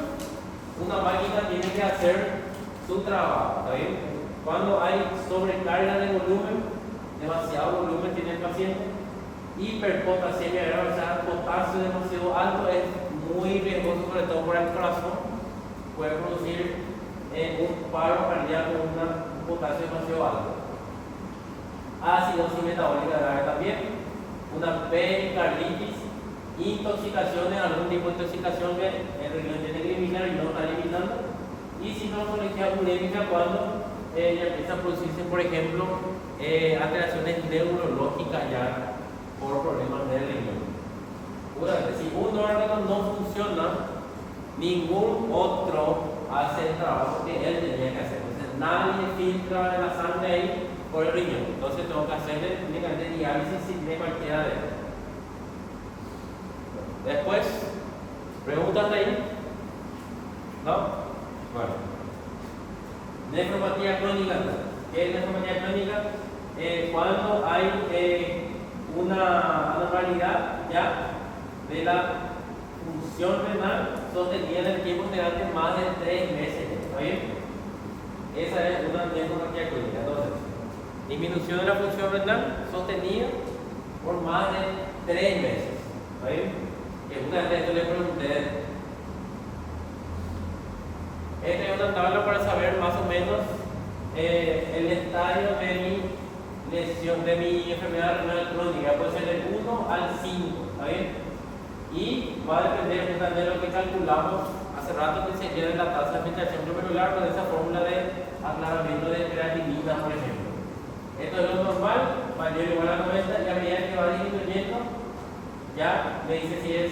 una máquina tiene que hacer su trabajo, ¿está bien? Cuando hay sobrecarga de volumen, demasiado volumen tiene el paciente, hiperpotasemia grave, o sea, potasio demasiado alto, es muy riesgoso, sobre todo para el corazón, puede producir un paro cardíaco, un potasio demasiado alto. Acidosis metabólica grave también, una pericarditis, intoxicaciones, algún tipo de intoxicación que el riñón tiene que eliminar y no está eliminando, y sintomatología urémica cuando ya empieza a producirse, por ejemplo, alteraciones neurológicas ya por problemas del riñón. Si un órgano no funciona, ningún otro hace el trabajo que él tenía que hacer. Entonces nadie filtra la sangre ahí por el riñón. Entonces tengo que hacerle únicamente diálisis de cualquiera de ellos. Después, ¿preguntas de ahí? ¿No? Bueno. Nefropatía crónica. ¿Qué es nefropatía crónica? Cuando hay una anormalidad ya de la función renal sostenida en el tiempo general de más de 3 meses. ¿Está bien? Esa es una nefropatía crónica. Entonces, disminución de la función renal sostenida por más de 3 meses. ¿Está bien? Que una vez le pregunté. Esta es una tabla para saber más o menos el estadio de mi lesión, de mi enfermedad renal crónica. Puede ser del 1 al 5, ¿está bien? Y va a depender justamente de lo que calculamos hace rato, que sería de la tasa de filtración glomerular con esa fórmula de aclaramiento de creatinina, por ejemplo. Esto es lo normal, mayor o igual a 90, y a medida que va disminuyendo, ya me dice si es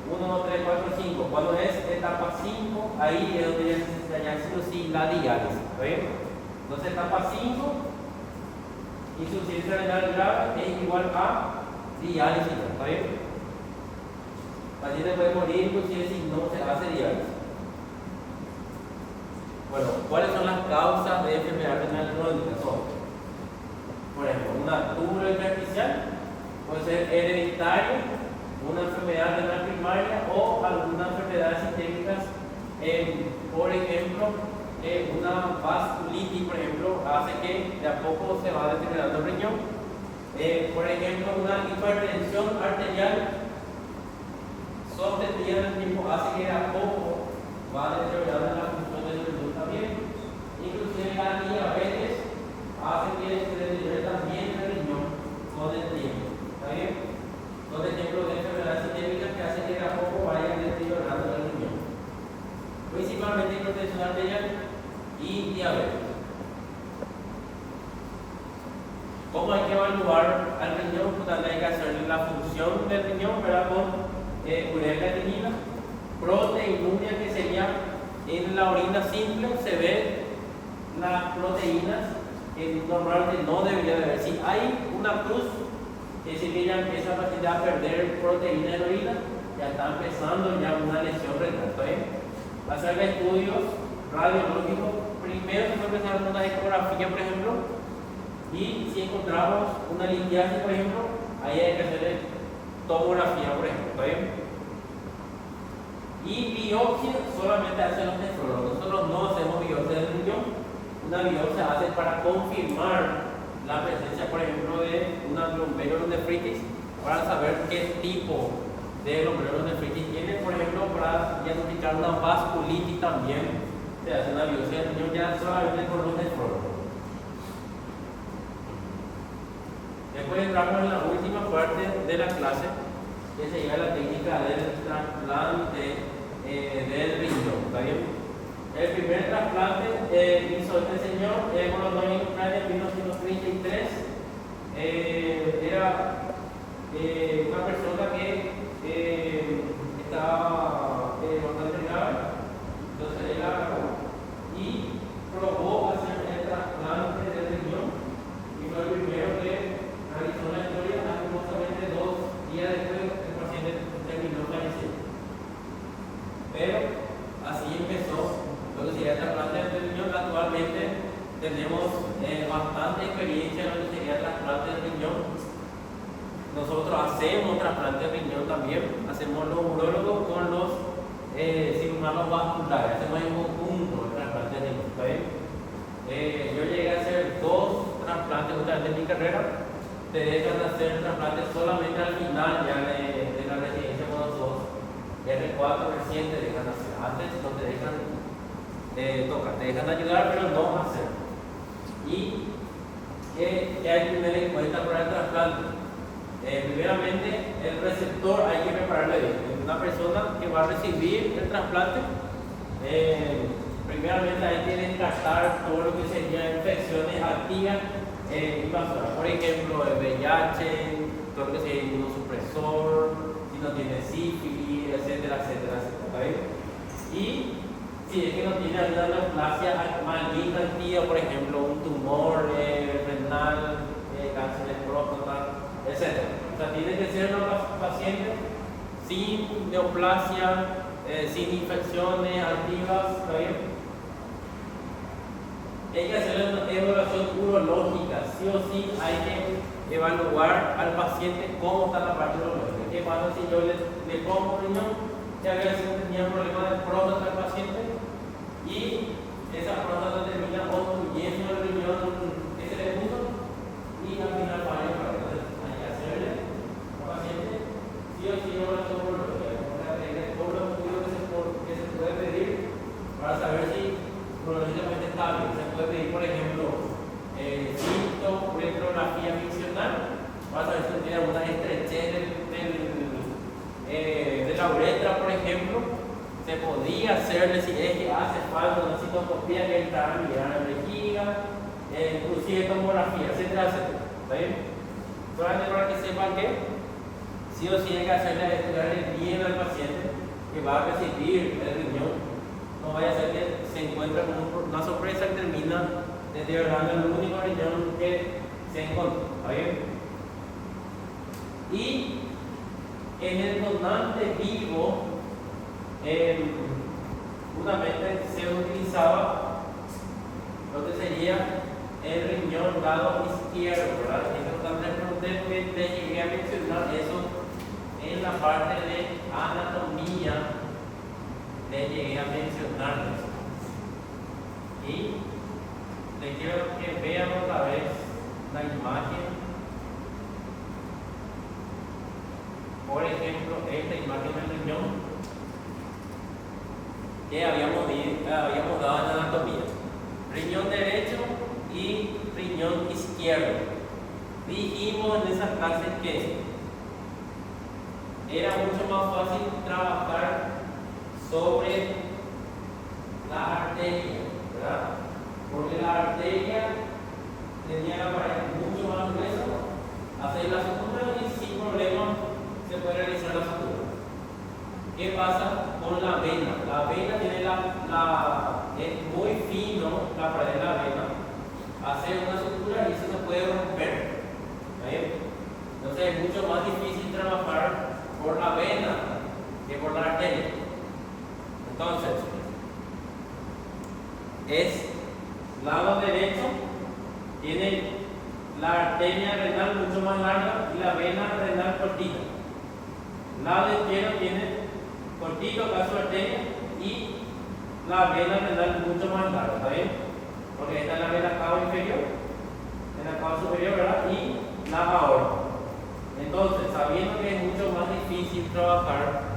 1, 2, 3, 4, 5. Cuando es etapa 5, ahí es donde ya se necesitaría sí o sí la diálisis. ¿Está bien? Entonces, etapa 5, insuficiencia renal grave es igual a diálisis. ¿Está bien? El paciente puede morir inclusive si no se hace diálisis. Bueno, ¿cuáles son las causas de enfermedad renal crónica? Por ejemplo, una túbulo intersticial, puede ser hereditario, una enfermedad renal primaria o algunas enfermedades sistémicas. Por ejemplo, una vasculitis, por ejemplo, hace que de a poco se va deteriorando el riñón. Por ejemplo, una hipertensión arterial sostenida en el tiempo hace que de a poco va deteriorando la función del riñón también. Inclusive la diabetes hace que se deteriore también el riñón con el tiempo. ¿Está bien? Son ejemplos de enfermedades sistémicas que hacen que de a poco vayan deteriorando el riñón. Principalmente hipertensión arterial y diabetes. ¿Cómo hay que evaluar al riñón? Pues también hay que hacer la función del riñón, ¿verdad? Con urea creatinina, proteinuria, que sería en la orina simple, se ve las proteínas que normalmente no debería de haber. Si hay una cruz, es decir, que ya empieza a perder proteína de la orina, ya está empezando ya una lesión renal. ¿Está bien? Hacer estudios radiológicos. Primero se puede empezar con una ecografía, por ejemplo, y si encontramos una litiasis, por ejemplo, ahí hay que hacer tomografía, por ejemplo. ¿Está bien? Y biopsia solamente hacen los nefrólogos. Nosotros no hacemos biopsia del riñón. Una biopsia hace para confirmar la presencia, por ejemplo, de una glomerulonefritis, para saber qué tipo de glomerulonefritis tiene. Por ejemplo, para diagnosticar una vasculitis también se hace una biopsia del riñón ya solamente con los nefrólogos. Después entramos en la última parte de la clase, que sería la técnica del trasplante del riñón. ¿Está bien? El primer trasplante hizo este señor, Volodymyr en Ucrania en 1933. Era una persona que estaba bastante grave, entonces y probó hacer el trasplante del riñón, y fue el primero que realizó la historia. Lastimosamente 2 días después el paciente terminó falleciendo. Pero así empezó lo que sería el trasplante del riñón. Actualmente tenemos bastante experiencia en lo que sería el trasplante del riñón. Nosotros hacemos trasplante de riñón también, hacemos los urólogos con los cirujanos vasculares, hacemos en conjunto el trasplante de riñón. ¿Está bien? Yo llegué a hacer 2 trasplantes justamente en mi carrera. Te dejan hacer el trasplante solamente al final ya de la residencia con nosotros. R4 recién te dejan hacer, antes no te dejan tocar, te dejan ayudar pero no hacer. Y ¿qué hay que tener en cuenta para el trasplante? Primeramente, el receptor hay que prepararlo bien. Una persona que va a recibir el trasplante, primeramente hay que descartar todo lo que serían infecciones activas invasoras. Por ejemplo, el VIH, todo lo que sería inmunosupresor, si no tiene sífilis, etcétera, etcétera, etcétera. ¿Está bien? Y si es que no tiene alguna neoplasia maligna activa, por ejemplo, un tumor renal, cáncer de próstata, etc. O sea, tiene que ser una paciente sin neoplasia, sin infecciones activas. ¿Está bien? Hay que hacer una evaluación urológica. Sí o sí hay que evaluar al paciente cómo está la parte urológica. ¿Qué pasa si yo le pongo un riñón que a veces tenía problemas de próstata al paciente y esa próstata termina obstruyendo el riñón que se le puso y al final falla? Entonces hay que hacerle al paciente sí o sí evaluación urológica. Todos los estudios que se puede pedir para saber si urológicamente está bien. Se puede pedir, por ejemplo, cintourethografía miccional para saber si tiene alguna estrechez de la uretra, por ejemplo. Se podría hacerle, si es que hace falta, una citoscopía que entra a mirar la vejiga, inclusive tomografía, etcétera, etcétera. ¿Está bien? Solamente para que sepan que sí o sí hay que hacerle estudiarle bien al paciente que va a recibir el riñón. No vaya a ser que se encuentre con una sorpresa que termina deteriorando el único riñón que se encontró. ¿Está bien? Y en el donante vivo, justamente se utilizaba lo que sería el riñón lado izquierdo, ¿verdad? Entonces también pregunté porque te llegué a mencionar eso en la parte de anatomía, le llegué a mencionar eso. Y le quiero que vean otra vez la imagen. Por ejemplo, esta imagen del riñón que habíamos dado en anatomía. Riñón derecho y riñón izquierdo. Dijimos en esa clase que era mucho más fácil trabajar sobre la arteria, ¿verdad? Porque la arteria tenía la pared mucho más gruesa, hacer la sutura y sin problema se puede realizar la sutura. ¿Qué pasa con la vena? La vena tiene es muy fino la pared de la vena. Hacer una sutura y eso se puede romper. ¿Sí? Entonces es mucho más difícil trabajar por la vena que por la arteria. Entonces, es lado derecho, tiene la arteria renal mucho más larga y la vena renal cortita. Lado izquierdo tiene cortito caso arteria y la vena renal mucho más larga, ¿está bien? Porque esta es la vena cava inferior, en la cava superior, ¿verdad? Y la aorta. Entonces, sabiendo que es mucho más difícil trabajar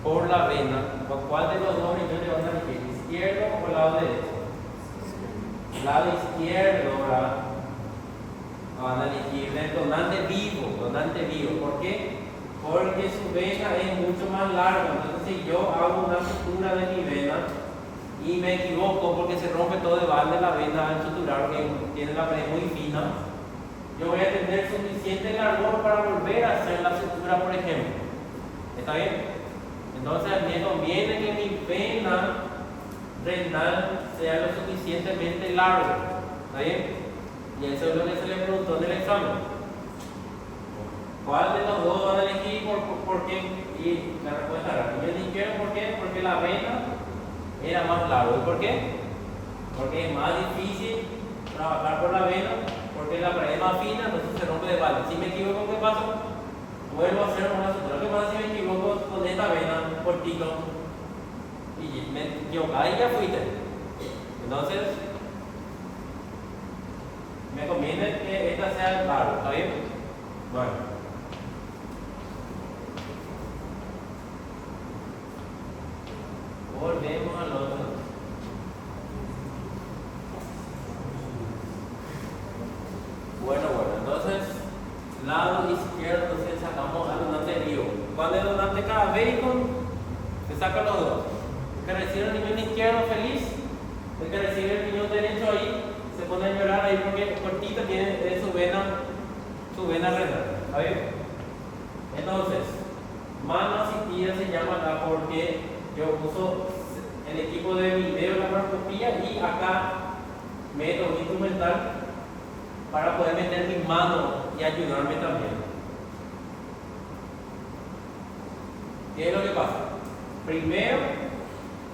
por la vena, ¿cuál de los dos riñones van a elegir? ¿Izquierdo o lado derecho? Lado izquierdo, ¿verdad? Van a elegir el donante vivo. ¿Por qué? Porque su vena es mucho más larga. Entonces, si yo hago una sutura de mi vena y me equivoco porque se rompe todo de balde la vena al suturar, que tiene la pared muy fina, yo voy a tener suficiente largor para volver a hacer la sutura, por ejemplo. ¿Está bien? Entonces me conviene que mi vena renal sea lo suficientemente largo. ¿Está bien? Y eso es lo que se le preguntó en el examen. ¿Cuál de los dos van a elegir? ¿Por qué? Y la respuesta era riñón izquierdo. ¿Por qué? Porque la vena era más largo. ¿Y por qué? Porque es más difícil trabajar por la vena, porque la pared es más fina, entonces se rompe de balde. Si me equivoco, ¿qué pasa? Vuelvo a hacer una sutura. ¿Qué pasa si me equivoco con esta vena cortito? Y me equivoco, ahí ya fuiste. Entonces, me conviene que esta sea larga, ¿está bien? Bueno. Volvemos al otro. Bueno, entonces, lado izquierdo, entonces sacamos al donante vivo. Cuando el donante cadavérico, se sacan los dos. El que recibe el riñón izquierdo feliz, el que recibe el riñón derecho ahí, se pone a llorar ahí porque cortita tiene su vena renal. ¿Está bien? Entonces, mano asistida se llama acá porque yo uso el equipo de video de la laparoscopía y acá meto un instrumental para poder meter mi mano y ayudarme también. ¿Qué es lo que pasa? Primero,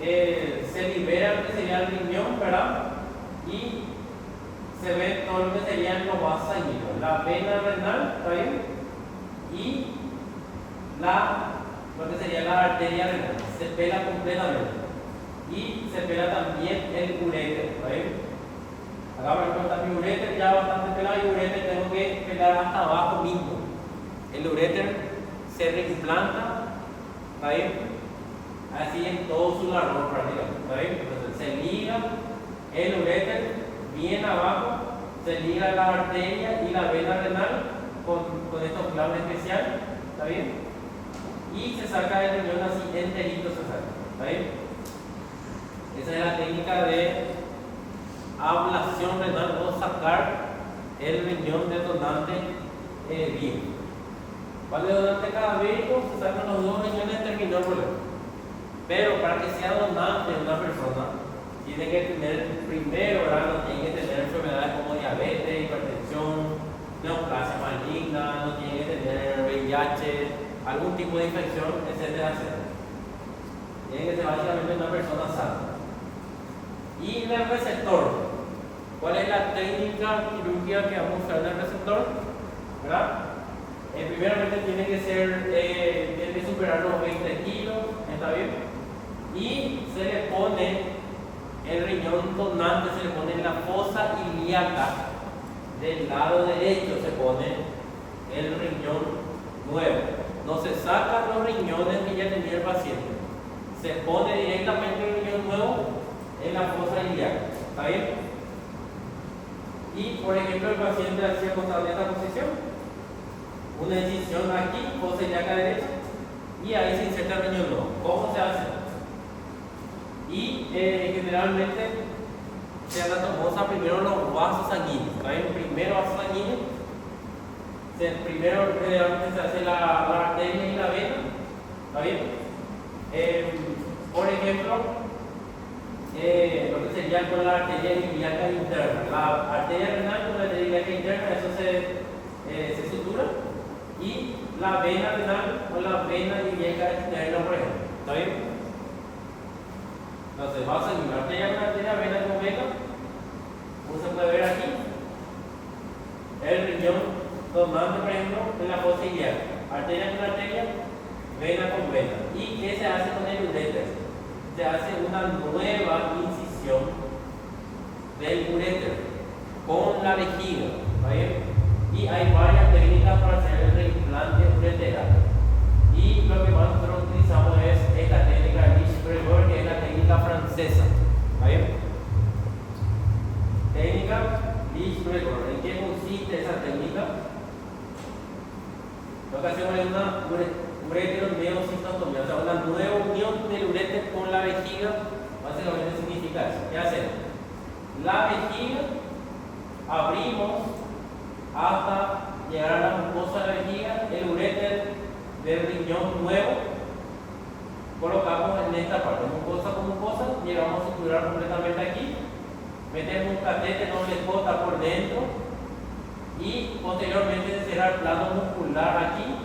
se libera lo que sería el riñón, ¿verdad? Y se ve todo lo que serían los vasos sanguíneos, la vena renal, ¿está bien? Y lo que sería la arteria renal, se pela completamente. Y se pela también el uréter, ¿está bien? Acá por ejemplo está mi uréter ya bastante pelado y uréter tengo que pelar hasta abajo mismo. El uréter se reimplanta, ¿está bien? Así en todo su largo prácticamente, ¿está bien? Entonces se liga el uréter bien abajo, se liga la arteria y la vena renal con estos clavos especiales, ¿está bien? Y se saca el riñón así enterito, se saca, ¿está bien? Esa es la técnica de ablación renal o sacar el riñón del donante vivo. Cuando es donante cadavérico, se sacan los 2 riñones y terminó el problema. Pero para que sea donante una persona, tiene que tener primero grado, tiene que tener enfermedades como diabetes, hipertensión, neoplasia maligna, no tiene que tener VIH, algún tipo de infección, etcétera, etcétera. Tiene que ser básicamente una persona sana. Y el receptor, ¿cuál es la técnica quirúrgica que vamos a usar en el receptor? ¿Verdad? Primeramente tiene que superar los 20 kilos, ¿está bien? Y se le pone el riñón donante, se le pone en la fosa ilíaca del lado derecho, se pone el riñón nuevo. No se sacan los riñones que ya tenía el paciente, se pone directamente el riñón nuevo en la fosa ilíaca, ¿está bien? Y por ejemplo el paciente hacía con esta posición, una incisión aquí, fosa ilíaca derecha, y ahí se inserta el riñón nuevo. ¿Cómo se hace? Y generalmente se anatomosa primero los vasos sanguíneos, ¿está bien? Primero vaso sanguíneo, primero generalmente se hace la arteria y la vena, ¿está bien? Por ejemplo, lo que sería con la arteria ilíaca interna, la arteria renal con la arteria ilíaca interna, eso se sutura, y la vena renal con la vena ilíaca externa, por ejemplo, ¿está bien? Entonces, vamos a seguir la arteria, vena con vena, como se puede ver aquí, el riñón donante, por ejemplo, en la fosa ilíaca, arteria con arteria, vena con vena. ¿Y qué se hace con el uréter? Se hace una nueva incisión del uréter con la vejiga, ¿está bien? Y hay varias técnicas para hacer el reimplante ureteral. Y lo que más nosotros utilizamos es esta técnica de Lichtenberger, que es la técnica francesa, ¿está bien? Técnica Lichtenberger. ¿En qué consiste esa técnica? Lo que hacemos es una ureteroneocistotomía, o sea, una nueva unión del uréter con la vejiga. Básicamente significa eso. ¿Qué hacemos? La vejiga abrimos hasta llegar a la mucosa de la vejiga, el uréter del riñón nuevo colocamos en esta parte, mucosa con mucosa, llegamos a suturar completamente aquí, metemos un catete doble cota por dentro y posteriormente será el plano muscular aquí,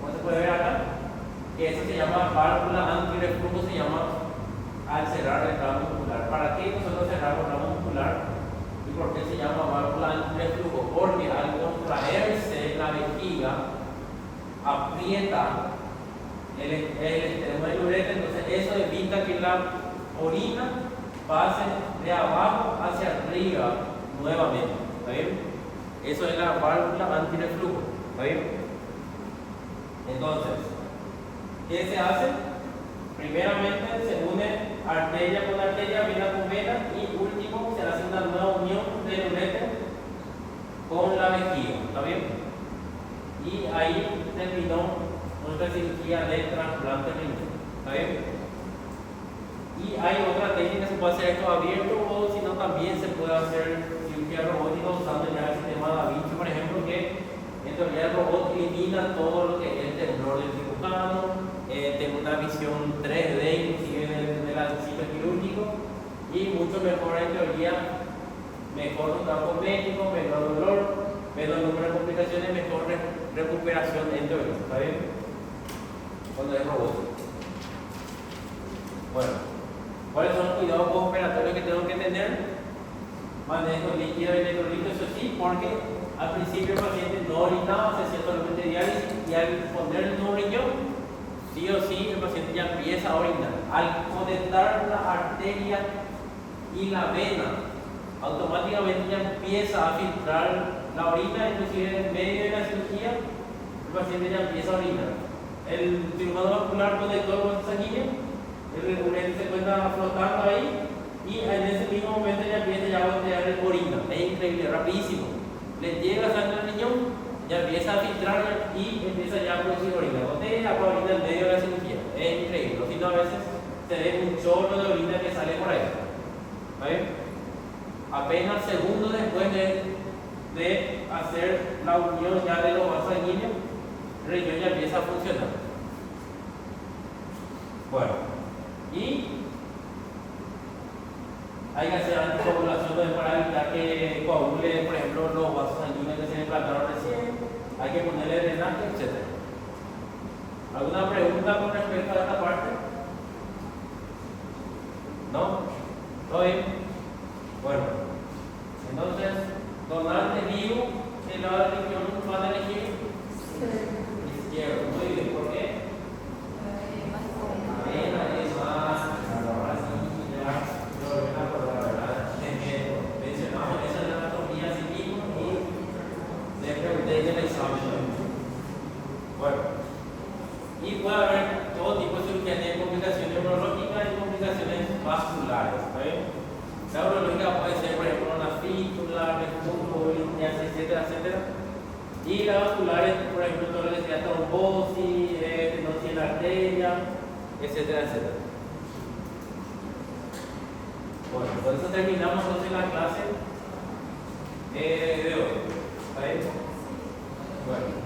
como se puede ver acá, que eso se llama válvula antirreflujo, se llama al cerrar el plano muscular. ¿Para qué nosotros cerramos el plano muscular? ¿Y por qué se llama válvula antirreflujo? Porque al contraerse la vejiga aprieta el extremo del uréter, entonces eso evita que la orina pase de abajo hacia arriba nuevamente, ¿está bien? Eso es la válvula antirreflujo, ¿está bien? Entonces, ¿qué se hace? Primeramente se une arteria con arteria, vena con vena, y último se hace una nueva unión del uréter con la vejiga, ¿está bien? Y ahí terminó nuestra cirugía de trasplante renal, ¿está bien? Y hay otra técnica, se puede hacer esto abierto, o si no también se puede hacer cirugía robótica usando ya el sistema Da Vinci, por ejemplo, que en teoría el robot elimina todo lo que es el temblor del cirujano, tiene una visión 3D inclusive del sitio quirúrgico, y mucho mejor en teoría, mejor trabajo médico, menor dolor, menor número de complicaciones, mejor recuperación en teoría, ¿está bien? Cuando es robótico. Bueno, ¿cuáles son los cuidados postoperatorios que tengo que tener? Manejo líquido y electrolito, eso sí, porque al principio el paciente no orinaba, se hacía solamente diálisis, y al ponerle un nuevo riñón, sí o sí el paciente ya empieza a orinar. Al conectar la arteria y la vena, automáticamente ya empieza a filtrar la orina, inclusive en medio de la cirugía, el paciente ya empieza a orinar. El cirujano vascular conectó el vaso sanguíneo, el ureter se encuentra flotando ahí, y en ese mismo momento ya empieza a gotear el orina. Es increíble, rapidísimo. Le llega sangre al riñón, ya empieza a filtrar y empieza ya a producir orina. Gotea agua orina en medio de la cirugía. Es increíble. Si no, a veces se ve un chorro de orina que sale por ahí. ¿Vale? Apenas segundos después de hacer la unión ya de los vasos sanguíneos, riñón ya empieza a funcionar. Bueno, y hay que hacer anticoagulación para evitar que coagule, por ejemplo, los vasos sanguíneos que se implantaron recién. Hay que ponerle drenaje, etc. ¿Alguna pregunta con respecto a esta parte? ¿No? ¿Todo bien? Bueno, entonces, donante vivo, el lado del riñón van a elegir izquierdo. Muy bien, ¿por qué? Bueno, y puede haber todo tipo de cirugía, tiene complicaciones neurológicas y complicaciones vasculares. La neurológica puede ser, por ejemplo, una fístula, reflujo, etcétera, etcétera. Y las vasculares, por ejemplo, todo lo que sea trombosis, estenosis en la arteria, etcétera, etcétera. Bueno, por eso terminamos entonces la clase de hoy. ¿Está bien? Bueno.